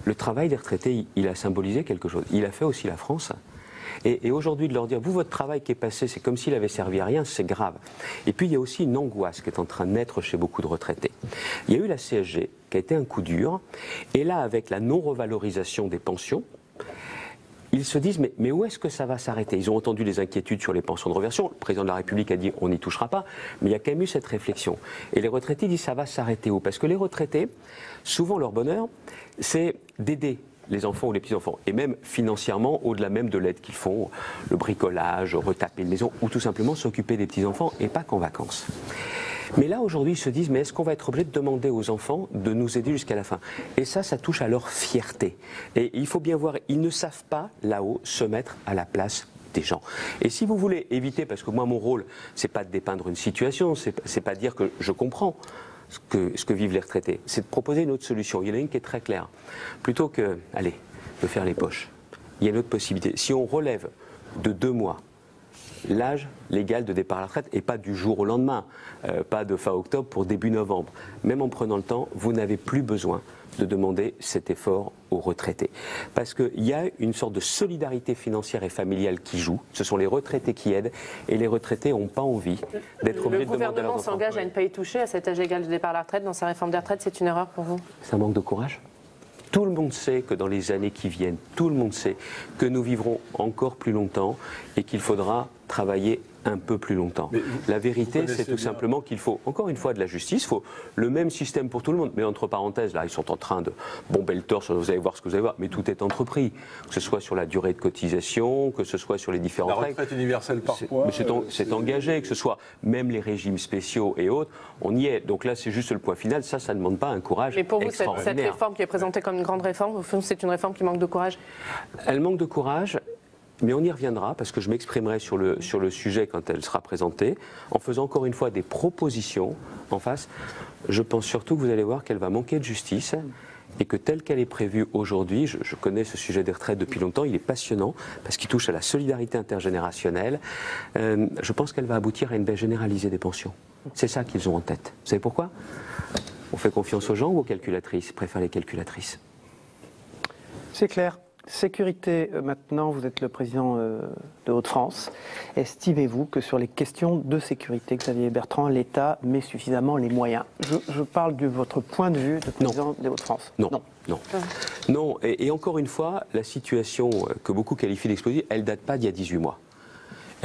le travail des retraités, il a symbolisé quelque chose. Il a fait aussi la France. Et aujourd'hui, de leur dire, vous, votre travail qui est passé, c'est comme s'il avait servi à rien, c'est grave. Et puis, il y a aussi une angoisse qui est en train de naître chez beaucoup de retraités. Il y a eu la CSG, qui a été un coup dur, et là, avec la non-revalorisation des pensions, ils se disent, mais où est-ce que ça va s'arrêter? Ils ont entendu les inquiétudes sur les pensions de reversion. Le président de la République a dit, on n'y touchera pas. Mais il y a quand même eu cette réflexion. Et les retraités disent, ça va s'arrêter où? Parce que les retraités, souvent leur bonheur, c'est d'aider les enfants ou les petits-enfants. Et même financièrement, au-delà même de l'aide qu'ils font, le bricolage, retaper une maison, ou tout simplement s'occuper des petits-enfants, et pas qu'en vacances. Mais là, aujourd'hui, ils se disent, mais est-ce qu'on va être obligé de demander aux enfants de nous aider jusqu'à la fin? Et ça touche à leur fierté. Et il faut bien voir, ils ne savent pas, là-haut, se mettre à la place des gens. Et si vous voulez éviter, parce que moi, mon rôle, c'est pas de dépeindre une situation, c'est pas de dire que je comprends ce que vivent les retraités, c'est de proposer une autre solution. Il y en a une qui est très claire. Plutôt que, allez, de faire les poches, il y a une autre possibilité. Si on relève de 2 mois l'âge légal de départ à la retraite, et pas du jour au lendemain, pas de fin octobre pour début novembre. Même en prenant le temps, vous n'avez plus besoin de demander cet effort aux retraités. Parce qu'il y a une sorte de solidarité financière et familiale qui joue. Ce sont les retraités qui aident, et les retraités n'ont pas envie d'être obligés de demander à leurs enfants. Le gouvernement s'engage à ne pas y toucher, à cet âge égal de départ à la retraite, dans sa réforme des retraites. C'est une erreur pour vous? C'est un manque de courage. Tout le monde sait que dans les années qui viennent, tout le monde sait que nous vivrons encore plus longtemps et qu'il faudra travailler un peu plus longtemps. La vérité, c'est tout simplement qu'il faut, encore une fois, de la justice. Il faut le même système pour tout le monde. Mais entre parenthèses, là, ils sont en train de bomber le torse. Vous allez voir ce que vous allez voir. Mais tout est entrepris. Que ce soit sur la durée de cotisation, que ce soit sur les différentes règles. La retraite universelle par points. C'est engagé, que ce soit même les régimes spéciaux et autres. On y est. Donc là, c'est juste le point final. Ça ne demande pas un courage extraordinaire. Mais pour vous, cette réforme qui est présentée comme une grande réforme, au fond, c'est une réforme qui manque de courage? Elle manque de courage. Mais on y reviendra, parce que je m'exprimerai sur le sujet quand elle sera présentée, en faisant encore une fois des propositions en face. Je pense surtout que vous allez voir qu'elle va manquer de justice, et que telle qu'elle est prévue aujourd'hui, je connais ce sujet des retraites depuis longtemps, il est passionnant, parce qu'il touche à la solidarité intergénérationnelle. Je pense qu'elle va aboutir à une baisse généralisée des pensions. C'est ça qu'ils ont en tête. Vous savez pourquoi? On fait confiance aux gens ou aux calculatrices? Ils préfèrent les calculatrices. C'est clair. Sécurité, maintenant, vous êtes le président de Hauts-de-France. Estimez-vous que sur les questions de sécurité, Xavier Bertrand, l'État met suffisamment les moyens? Je parle de votre point de vue de président des Hauts-de-France. Non. Et encore une fois, la situation que beaucoup qualifient d'explosive, elle ne date pas d'il y a 18 mois.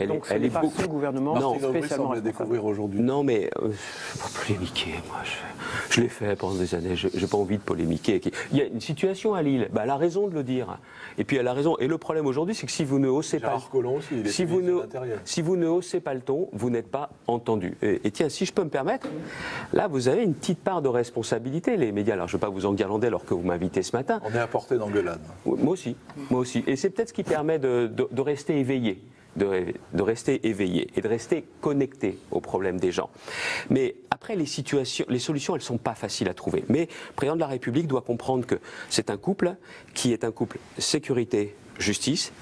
Donc ce n'est pas ce gouvernement spécialement découvrir aujourd'hui. Non, mais pas polémiquer, moi. Je l'ai fait pendant des années, je n'ai pas envie de polémiquer. Il y a une situation à Lille, elle a raison de le dire. Et puis elle a raison. Et le problème aujourd'hui, c'est que si vous ne haussez pas... si vous ne haussez pas le ton, vous n'êtes pas entendu. Et tiens, si je peux me permettre, là, vous avez une petite part de responsabilité, les médias. Alors, je ne vais pas vous enguirlander alors que vous m'invitez ce matin. On est à portée d'engueulade. Moi aussi. Et c'est peut-être ce qui permet de rester éveillé. de rester éveillé et de rester connecté aux problèmes des gens. Mais après, les solutions, elles ne sont pas faciles à trouver. Mais le président de la République doit comprendre que c'est un couple qui est un couple sécurité-justice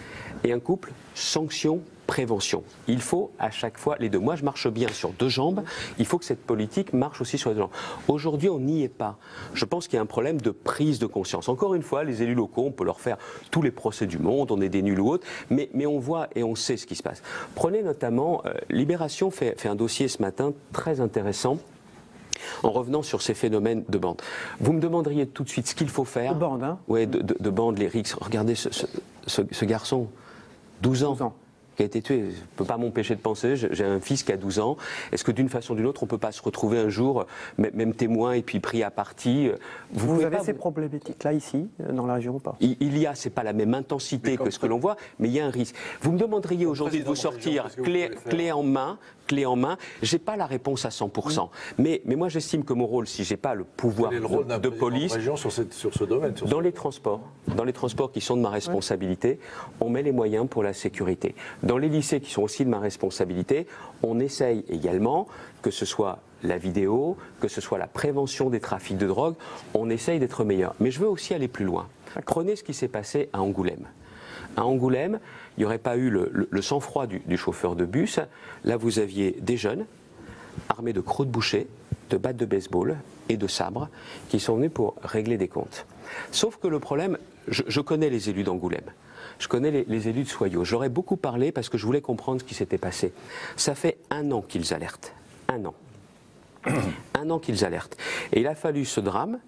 et un couple sanction-prévention. Il faut à chaque fois les deux. Moi, je marche bien sur deux jambes. Il faut que cette politique marche aussi sur les deux jambes. Aujourd'hui, on n'y est pas. Je pense qu'il y a un problème de prise de conscience. Encore une fois, les élus locaux, on peut leur faire tous les procès du monde, on est des nuls ou autres, mais on voit et on sait ce qui se passe. Prenez notamment, Libération fait un dossier ce matin très intéressant en revenant sur ces phénomènes de bande. Vous me demanderiez tout de suite ce qu'il faut faire. De bande, hein? Oui, de bande, les rixes. Regardez ce garçon, 12 ans. Qui a été tué. Je ne peux pas m'empêcher de penser, j'ai un fils qui a 12 ans. Est-ce que d'une façon ou d'une autre, on ne peut pas se retrouver un jour, même témoin et puis pris à partie? Vous avez ces problématiques-là ici, dans la région ou pas? Il y a, c'est pas la même intensité que ce que l'on voit, mais il y a un risque. Vous me demanderiez aujourd'hui de vous sortir clé en main. J'ai pas la réponse à 100%. Mais moi, j'estime que mon rôle, si j'ai pas le pouvoir de police, sur ce domaine, dans les transports qui sont de ma responsabilité, on met les moyens pour la sécurité. Dans les lycées qui sont aussi de ma responsabilité, on essaye également, que ce soit la vidéo, que ce soit la prévention des trafics de drogue, on essaye d'être meilleur. Mais je veux aussi aller plus loin. Prenez ce qui s'est passé à Angoulême. À Angoulême, il n'y aurait pas eu le sang-froid du chauffeur de bus. Là, vous aviez des jeunes armés de crocs de boucher, de battes de baseball et de sabres qui sont venus pour régler des comptes. Sauf que le problème, je connais les élus d'Angoulême. Je connais les élus de Soyaux. J'aurais beaucoup parlé parce que je voulais comprendre ce qui s'était passé. Ça fait 1 an qu'ils alertent. 1 an. 1 an qu'ils alertent. Et il a fallu ce drame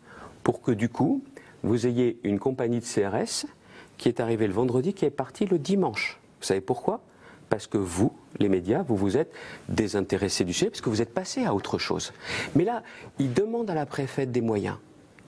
pour que du coup, vous ayez une compagnie de CRS qui est arrivée le vendredi, qui est partie le dimanche. Vous savez pourquoi? Parce que vous, les médias, vous vous êtes désintéressés du sujet, parce que vous êtes passés à autre chose. Mais là, ils demandent à la préfète des moyens.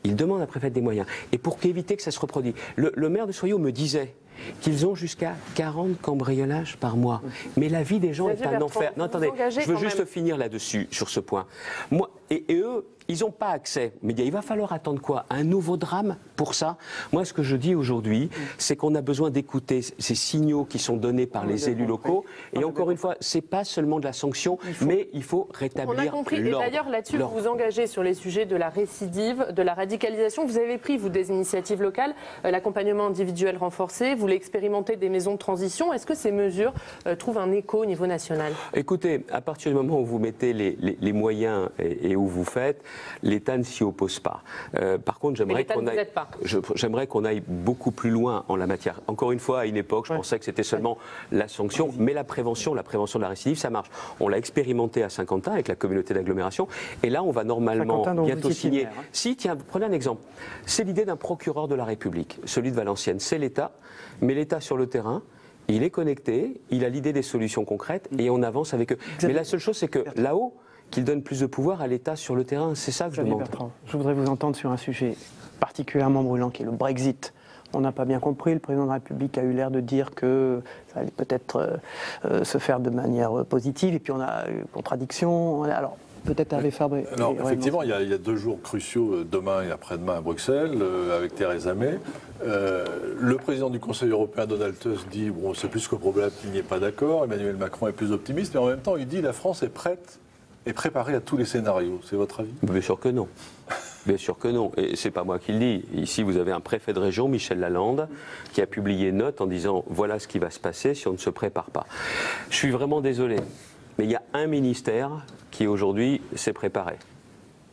Ils demandent à la préfète des moyens. Et pour éviter que ça se reproduise. Le maire de Soyaux me disait qu'ils ont jusqu'à 40 cambriolages par mois. Mais la vie des gens est un enfer. Non, attendez, je veux juste finir là-dessus, sur ce point. Moi, et eux, ils n'ont pas accès aux médias. Il va falloir attendre quoi? Un nouveau drame pour ça? Moi, ce que je dis aujourd'hui, c'est qu'on a besoin d'écouter ces signaux qui sont donnés par les élus locaux. Et encore une fois, ce n'est pas seulement de la sanction, mais il faut rétablir l'ordre. On a compris. Et d'ailleurs, là-dessus, vous vous engagez sur les sujets de la récidive, de la radicalisation. Vous avez pris, vous, des initiatives locales, l'accompagnement individuel renforcé, vous voulez expérimenter des maisons de transition. Est-ce que ces mesures trouvent un écho au niveau national? Écoutez, à partir du moment où vous mettez les moyens et où vous faites, l'État ne s'y oppose pas. Par contre, j'aimerais qu'on aille beaucoup plus loin en la matière. Encore une fois, à une époque, je pensais que c'était seulement la sanction, mais la prévention de la récidive, ça marche. On l'a expérimenté à Saint-Quentin avec la communauté d'agglomération, et là, on va normalement bientôt signer. Si, tiens, prenez un exemple. C'est l'idée d'un procureur de la République, celui de Valenciennes. C'est l'État, mais l'État sur le terrain, il est connecté, il a l'idée des solutions concrètes, et on avance avec eux. Mais la seule chose, c'est que là-haut, qu'il donne plus de pouvoir à l'État sur le terrain. C'est ça que je demande. Bertrand, je voudrais vous entendre sur un sujet particulièrement brûlant qui est le Brexit. On n'a pas bien compris. Le président de la République a eu l'air de dire que ça allait peut-être se faire de manière positive. Et puis on a eu contradiction. Alors, peut-être Hervé Fabre. Alors, effectivement, il y a 2 jours cruciaux, demain et après-demain à Bruxelles, avec Theresa May. Le président du Conseil européen, Donald Tusk, dit bon, c'est plus que probable qu'il n'y ait pas d'accord. Emmanuel Macron est plus optimiste. Mais en même temps, il dit la France est prête et préparée à tous les scénarios. C'est votre avis? Bien sûr que non. Bien sûr que non. Et c'est pas moi qui le dis. Ici, vous avez un préfet de région, Michel Lalande, qui a publié une note en disant voilà ce qui va se passer si on ne se prépare pas. Je suis vraiment désolé, mais il y a un ministère qui aujourd'hui s'est préparé.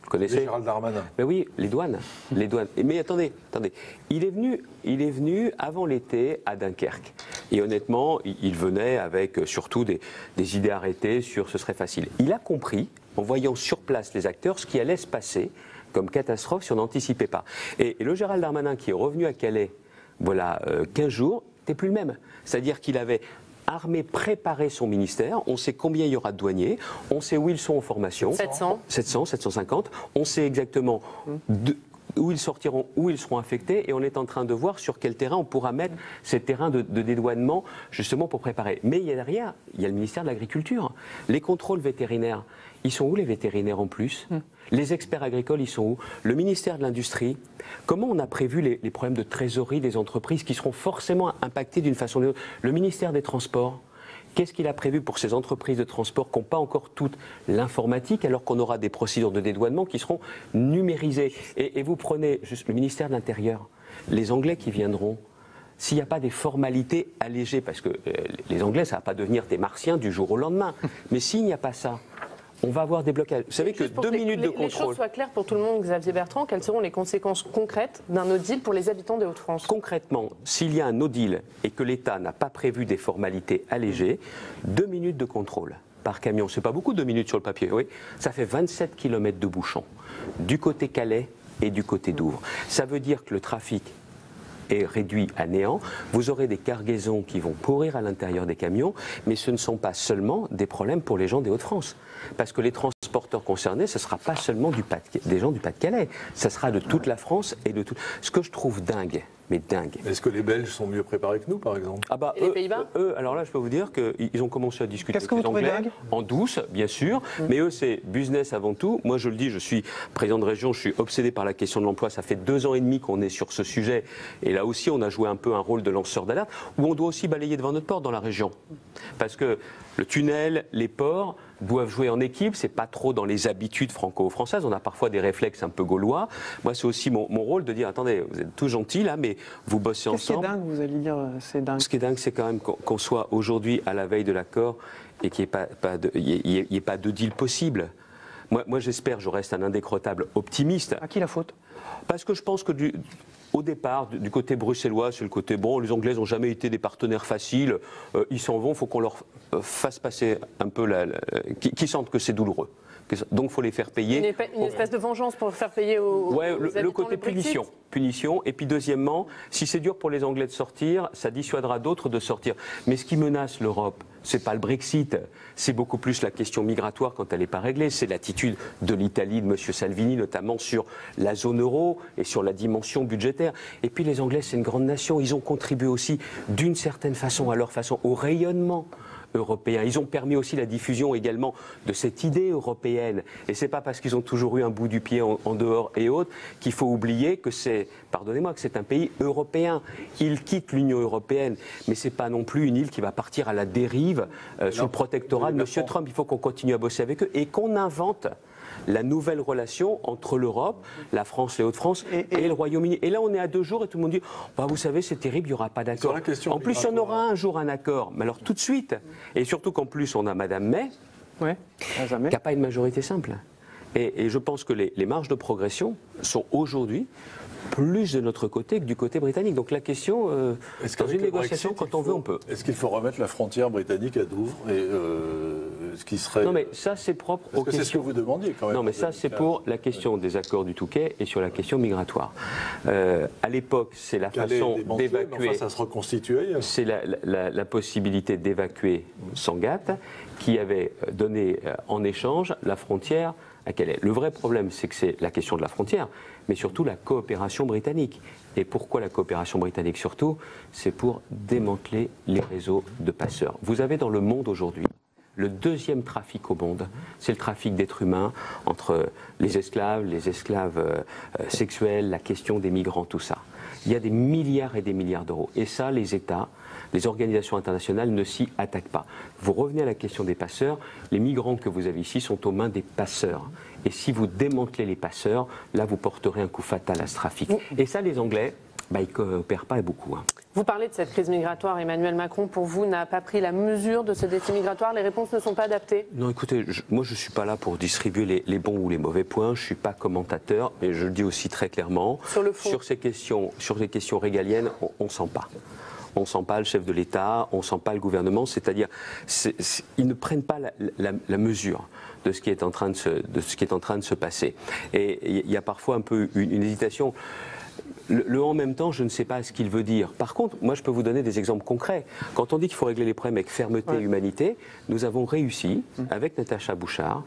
Vous connaissez? Gérald Darmanin. Mais oui, les douanes. Mais attendez. Il est venu avant l'été à Dunkerque. Et honnêtement, il venait avec surtout des idées arrêtées sur ce serait facile. Il a compris, en voyant sur place les acteurs, ce qui allait se passer comme catastrophe si on n'anticipait pas. Et le Gérald Darmanin qui est revenu à Calais, voilà, 15 jours, n'était plus le même. C'est-à-dire qu'il avait préparé son ministère, on sait combien il y aura de douaniers, on sait où ils sont en formation. 750, on sait exactement où ils sortiront, où ils seront affectés, et on est en train de voir sur quel terrain on pourra mettre ces terrains de dédouanement, justement pour préparer. Mais il y a derrière, il y a le ministère de l'Agriculture. Les contrôles vétérinaires, ils sont où les vétérinaires en plus? Les experts agricoles, ils sont où? Le ministère de l'Industrie, comment on a prévu les problèmes de trésorerie des entreprises qui seront forcément impactés d'une façon ou d'une autre? Le ministère des Transports, Qu'est-ce qu'il a prévu pour ces entreprises de transport qui n'ont pas encore toute l'informatique, alors qu'on aura des procédures de dédouanement qui seront numérisées? Et vous prenez juste le ministère de l'Intérieur, les Anglais qui viendront, s'il n'y a pas des formalités allégées, parce que les Anglais, ça ne va pas devenir des Martiens du jour au lendemain, mais s'il n'y a pas ça, on va avoir des blocages. Vous savez que 2 minutes de contrôle... Les choses soient claires pour tout le monde, Xavier Bertrand, quelles seront les conséquences concrètes d'un no deal pour les habitants des Hauts-de-France? Concrètement, s'il y a un no deal et que l'État n'a pas prévu des formalités allégées, 2 minutes de contrôle par camion, c'est pas beaucoup 2 minutes sur le papier, oui, ça fait 27 km de bouchons, du côté Calais et du côté Douvres. Ça veut dire que le trafic est réduit à néant. Vous aurez des cargaisons qui vont pourrir à l'intérieur des camions, mais ce ne sont pas seulement des problèmes pour les gens des Hauts-de-France. Parce que les transporteurs concernés, ce ne sera pas seulement des gens du Pas-de-Calais, ça sera de toute la France et de tout. Ce que je trouve dingue, mais dingue. Est-ce que les Belges sont mieux préparés que nous, par exemple? Ah bah, et les Pays-Bas? Alors là, je peux vous dire qu'ils ont commencé à discuter avec que les vous trouvez Anglais, dingue en douce, bien sûr, mais eux, c'est business avant tout. Moi, je le dis, je suis président de région, je suis obsédé par la question de l'emploi. Ça fait 2 ans et demi qu'on est sur ce sujet, et là aussi, on a joué un peu un rôle de lanceur d'alerte, où on doit aussi balayer devant notre porte dans la région. Parce que le tunnel, les ports doivent jouer en équipe, c'est pas trop dans les habitudes franco-françaises, on a parfois des réflexes un peu gaulois. Moi, c'est aussi mon rôle de dire, attendez, vous êtes tous gentils là, mais vous bossez ensemble. Qu'est-ce qui est dingue, vous allez dire, c'est dingue? Ce qui est dingue, c'est quand même qu'on soit aujourd'hui à la veille de l'accord et qu'il n'y ait pas de deal possible. Moi j'espère, je reste un indécrottable optimiste. À qui la faute? Parce que je pense que au départ, du côté bruxellois, c'est le côté bon, les Anglais n'ont jamais été des partenaires faciles, ils s'en vont, il faut qu'on leur fasse passer un peu qu'ils sentent que c'est douloureux. Donc il faut les faire payer. Une espèce de vengeance pour faire payer aux le côté punition. Et puis deuxièmement, si c'est dur pour les Anglais de sortir, ça dissuadera d'autres de sortir. Mais ce qui menace l'Europe, c'est pas le Brexit, c'est beaucoup plus la question migratoire quand elle n'est pas réglée. C'est l'attitude de l'Italie, de M. Salvini, notamment sur la zone euro et sur la dimension budgétaire. Et puis les Anglais, c'est une grande nation. Ils ont contribué aussi, d'une certaine façon, à leur façon, au rayonnement européen. Ils ont permis aussi la diffusion également de cette idée européenne. Et c'est pas parce qu'ils ont toujours eu un bout du pied en dehors et autres qu'il faut oublier que c'est, pardonnez-moi, que c'est un pays européen. Ils quittent l'Union européenne, mais c'est pas non plus une île qui va partir à la dérive sous le protectorat de M. Trump. Il faut qu'on continue à bosser avec eux et qu'on invente la nouvelle relation entre l'Europe, la France, les Hauts-de-France et le Royaume-Uni. Et là, on est à 2 jours et tout le monde dit bah, vous savez, c'est terrible, il n'y aura pas d'accord. En plus, il y en aura un jour un accord, mais alors tout de suite. Et surtout qu'en plus, on a Mme May, qui n'a pas une majorité simple. Et je pense que les marges de progression sont aujourd'hui plus de notre côté que du côté britannique. Donc la question, dans une négociation, quand on veut, on peut. Est-ce qu'il faut remettre la frontière britannique à Douvres et ce qui serait... Non mais ça c'est propre aux questions... C'est ce que vous demandiez quand même. Non mais ça c'est pour la question des accords du Touquet et sur la question migratoire. À l'époque, c'est la façon d'évacuer... Enfin, ça se reconstituait. C'est la possibilité d'évacuer Sangatte qui avait donné en échange la frontière à Calais. Le vrai problème, c'est que c'est la question de la frontière, mais surtout la coopération britannique. Et pourquoi la coopération britannique surtout? C'est pour démanteler les réseaux de passeurs. Vous avez dans le monde aujourd'hui le 2e trafic au monde, c'est le trafic d'êtres humains entre les esclaves sexuels, la question des migrants, tout ça. Il y a des milliards et des milliards d'euros. Et ça, les États, les organisations internationales ne s'y attaquent pas. Vous revenez à la question des passeurs, les migrants que vous avez ici sont aux mains des passeurs. Et si vous démantelez les passeurs, là vous porterez un coup fatal à ce trafic. Et ça, les Anglais, ils ne coopèrent pas beaucoup. Vous parlez de cette crise migratoire. Emmanuel Macron, pour vous, n'a pas pris la mesure de ce défi migratoire. Les réponses ne sont pas adaptées. Non, écoutez, moi je ne suis pas là pour distribuer les bons ou les mauvais points. Je ne suis pas commentateur, mais je le dis aussi très clairement. Sur le fond. Sur ces questions régaliennes, on ne sent pas. On ne sent pas le chef de l'État, on ne sent pas le gouvernement, c'est-à-dire ils ne prennent pas la mesure de ce qui est en train de se passer. Et il y a parfois un peu une hésitation. Le en même temps, je ne sais pas ce qu'il veut dire. Par contre, moi je peux vous donner des exemples concrets. Quand on dit qu'il faut régler les problèmes avec fermeté et humanité, nous avons réussi, avec Natacha Bouchard,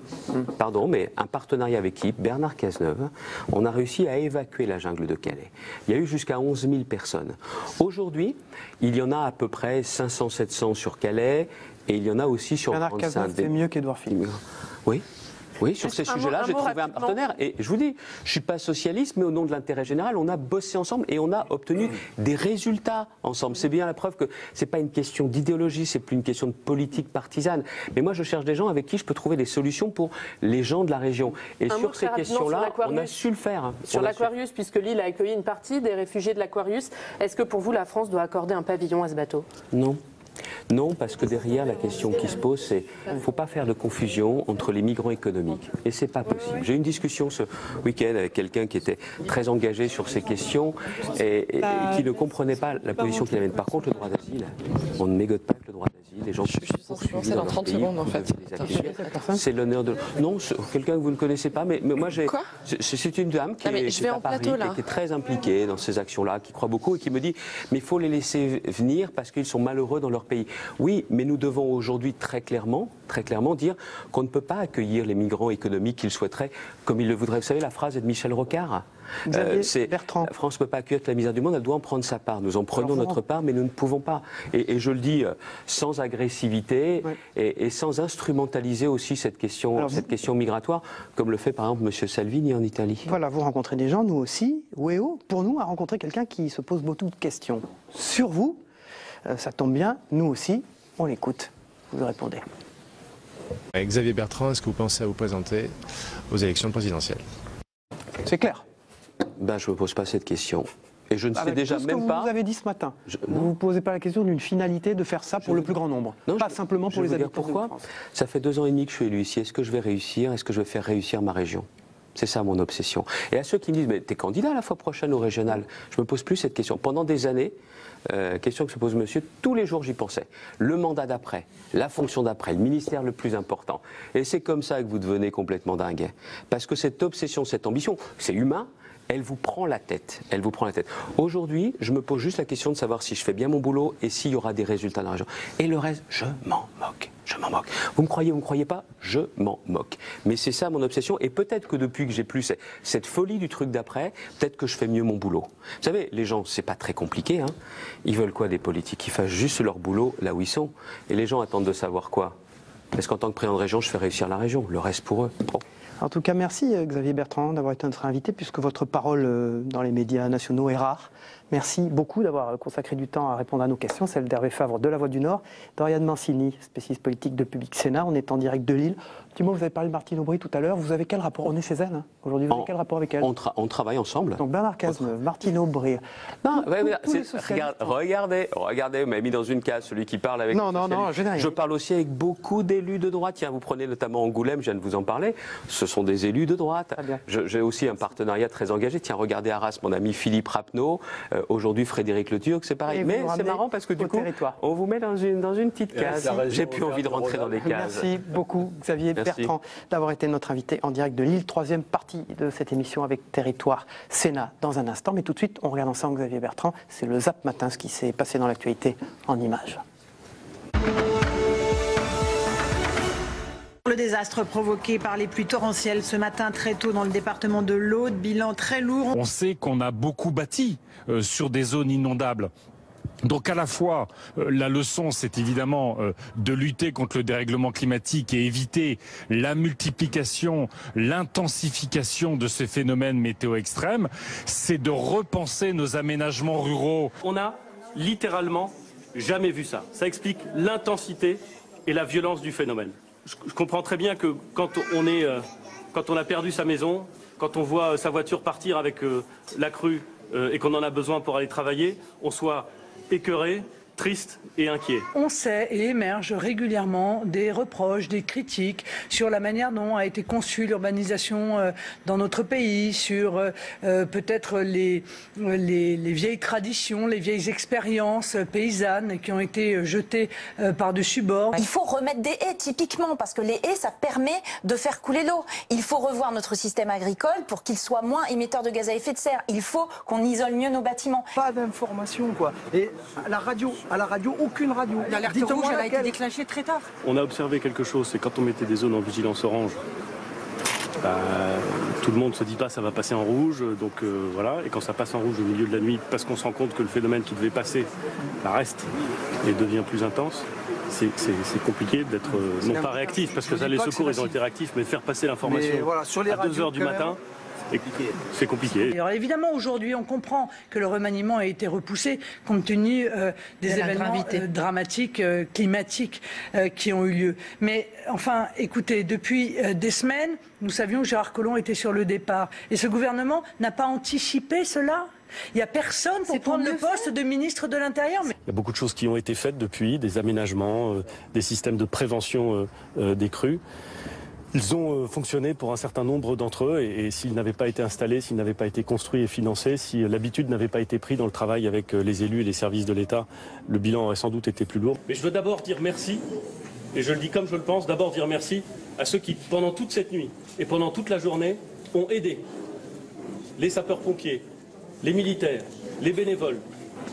mais un partenariat avec qui, Bernard Cazeneuve, on a réussi à évacuer la jungle de Calais. Il y a eu jusqu'à 11 000 personnes. Aujourd'hui, il y en a à peu près 500-700 sur Calais, et il y en a aussi sur Bernard Cazeneuve fait mieux qu'Édouard Philippe. Oui. Oui, sur ces sujets-là, j'ai trouvé un partenaire. Et je vous dis, je ne suis pas socialiste, mais au nom de l'intérêt général, on a bossé ensemble et on a obtenu des résultats ensemble. C'est bien la preuve que ce n'est pas une question d'idéologie, c'est plus une question de politique partisane. Mais moi, je cherche des gens avec qui je peux trouver des solutions pour les gens de la région. Et sur ces questions-là, on a su le faire. Sur l'Aquarius, puisque l'île a accueilli une partie des réfugiés de l'Aquarius, est-ce que pour vous, la France doit accorder un pavillon à ce bateau? Non. Non, parce que derrière, la question qui se pose, c'est qu'il ne faut pas faire de confusion entre les migrants économiques. Et ce n'est pas possible. J'ai eu une discussion ce week-end avec quelqu'un qui était très engagé sur ces questions et qui ne comprenait pas la position qu'il avait. Par contre, le droit d'asile, on ne mégote pas avec le droit d'asile. Les gens qui sont poursuivis dans leur pays, c'est l'honneur de... Non, quelqu'un que vous ne connaissez pas, mais moi, c'est une dame qui est à Paris, qui était très impliquée dans ces actions-là, qui croit beaucoup et qui me dit « mais il faut les laisser venir parce qu'ils sont malheureux dans leur pays ». Oui, mais nous devons aujourd'hui très clairement dire qu'on ne peut pas accueillir les migrants économiques qu'ils souhaiteraient comme ils le voudraient. Vous savez, la phrase est de Michel Rocard. Bertrand. La France ne peut pas accueillir la misère du monde, elle doit en prendre sa part. Nous en prenons notre part, mais nous ne pouvons pas. Et je le dis sans agressivité et sans instrumentaliser aussi cette question migratoire, comme le fait par exemple M. Salvini en Italie. Voilà, vous rencontrez des gens, nous aussi. Weo, pour nous, a rencontré quelqu'un qui se pose beaucoup de questions sur vous. Ça tombe bien, nous aussi, on l'écoute. Vous répondez. Xavier Bertrand, est-ce que vous pensez à vous présenter aux élections présidentielles? C'est clair. Ben, je ne me pose pas cette question. Et je ne sais déjà même pas... ce que vous avez dit ce matin, vous ne vous posez pas la question d'une finalité de faire ça pour le plus grand nombre, pas simplement pour les habitants. Pourquoi? Ça fait 2 ans et demi que je suis élu ici. Est-ce que je vais réussir? Est-ce que je vais faire réussir ma région? C'est ça mon obsession. Et à ceux qui me disent, mais t'es candidat la fois prochaine au régional, je ne me pose plus cette question. Pendant des années, question que se pose monsieur, tous les jours j'y pensais. Le mandat d'après, la fonction d'après, le ministère le plus important. Et c'est comme ça que vous devenez complètement dingue. Parce que cette obsession, cette ambition, c'est humain, elle vous prend la tête. Elle vous prend la tête. Aujourd'hui, je me pose juste la question de savoir si je fais bien mon boulot et s'il y aura des résultats dans la région. Et le reste, je m'en moque. Je m'en moque. Vous me croyez pas? Je m'en moque. Mais c'est ça mon obsession. Et peut-être que depuis que j'ai plus cette folie du truc d'après, peut-être que je fais mieux mon boulot. Vous savez, les gens, c'est pas très compliqué. Hein. Ils veulent quoi des politiques? Ils fassent juste leur boulot là où ils sont. Et les gens attendent de savoir quoi? Est-ce qu'en tant que président de région, je fais réussir la région? Le reste pour eux. Bon. En tout cas, merci Xavier Bertrand d'avoir été notre invité, puisque votre parole dans les médias nationaux est rare. Merci beaucoup d'avoir consacré du temps à répondre à nos questions. Celle d'Hervé Favre de La Voix du Nord, d'Oriane Mancini, spécialiste politique de Public Sénat. On est en direct de Lille. Dis-moi, vous avez parlé de Martine Aubry tout à l'heure. Vous avez quel rapport? On est chez elle, hein, aujourd'hui. Vous avez quel rapport avec elle? On travaille ensemble. Donc Bernard Cazeneuve, Martine Aubry. Non, regardez, vous m'avez mis dans une case celui qui parle avec... Non, je parle aussi avec beaucoup d'élus de droite. Tiens, vous prenez notamment Angoulême, je viens de vous en parler. Ce sont des élus de droite. J'ai aussi un partenariat très engagé. Tiens, regardez Arras, mon ami Philippe Rapneau. Aujourd'hui, Frédéric Le Turc, c'est pareil. Mais c'est marrant parce que du coup, on vous met dans une petite case. J'ai plus envie de rentrer dans des cases. Merci beaucoup, Xavier Bertrand, d'avoir été notre invité en direct de Lille. 3e partie de cette émission avec Territoire Sénat dans un instant. Mais tout de suite, on regarde ensemble Xavier Bertrand. C'est le Zap Matin, ce qui s'est passé dans l'actualité en images. Le désastre provoqué par les pluies torrentielles ce matin très tôt dans le département de l'Aude, bilan très lourd. On sait qu'on a beaucoup bâti sur des zones inondables. Donc à la fois, la leçon, c'est évidemment de lutter contre le dérèglement climatique et éviter la multiplication, l'intensification de ces phénomènes météo extrêmes. C'est de repenser nos aménagements ruraux. On a littéralement jamais vu ça. Ça explique l'intensité et la violence du phénomène. Je comprends très bien que quand on a perdu sa maison, quand on voit sa voiture partir avec la crue et qu'on en a besoin pour aller travailler, on soit écœuré, triste et inquiet. On sait et émerge régulièrement des reproches, des critiques sur la manière dont a été conçue l'urbanisation dans notre pays, sur peut-être les vieilles traditions, les vieilles expériences paysannes qui ont été jetées par-dessus bord. Il faut remettre des haies, typiquement, parce que les haies, ça permet de faire couler l'eau. Il faut revoir notre système agricole pour qu'il soit moins émetteur de gaz à effet de serre. Il faut qu'on isole mieux nos bâtiments. Pas d'information, quoi. Et à la radio, aucune radio. L'alerte rouge, elle a été déclenchée très tard. On a observé quelque chose, c'est quand on mettait des zones en vigilance orange, tout le monde se dit pas ça va passer en rouge, donc voilà. Et quand ça passe en rouge au milieu de la nuit, parce qu'on se rend compte que le phénomène qui devait passer reste et devient plus intense, c'est compliqué d'être non pas réactif, parce que ça, les secours, ils ont été réactifs, mais de faire passer l'information voilà, sur les à 2 h du matin, c'est compliqué. Alors évidemment, aujourd'hui, on comprend que le remaniement a été repoussé compte tenu des événements dramatiques, climatiques qui ont eu lieu. Mais enfin, écoutez, depuis des semaines, nous savions que Gérard Collomb était sur le départ. Et ce gouvernement n'a pas anticipé cela. Il n'y a personne pour prendre le poste de ministre de l'Intérieur. Il y a beaucoup de choses qui ont été faites depuis, des aménagements, des systèmes de prévention des crues. Ils ont fonctionné pour un certain nombre d'entre eux et s'ils n'avaient pas été installés, s'ils n'avaient pas été construits et financés, si l'habitude n'avait pas été prise dans le travail avec les élus et les services de l'État, le bilan aurait sans doute été plus lourd. Mais je veux d'abord dire merci, et je le dis comme je le pense, d'abord dire merci à ceux qui, pendant toute cette nuit et pendant toute la journée, ont aidé les sapeurs-pompiers, les militaires, les bénévoles,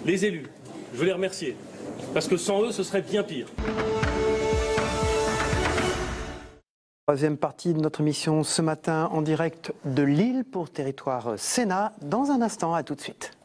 les élus. Je veux les remercier, parce que sans eux, ce serait bien pire. Troisième partie de notre émission ce matin en direct de Lille pour Territoire Sénat. Dans un instant, à tout de suite.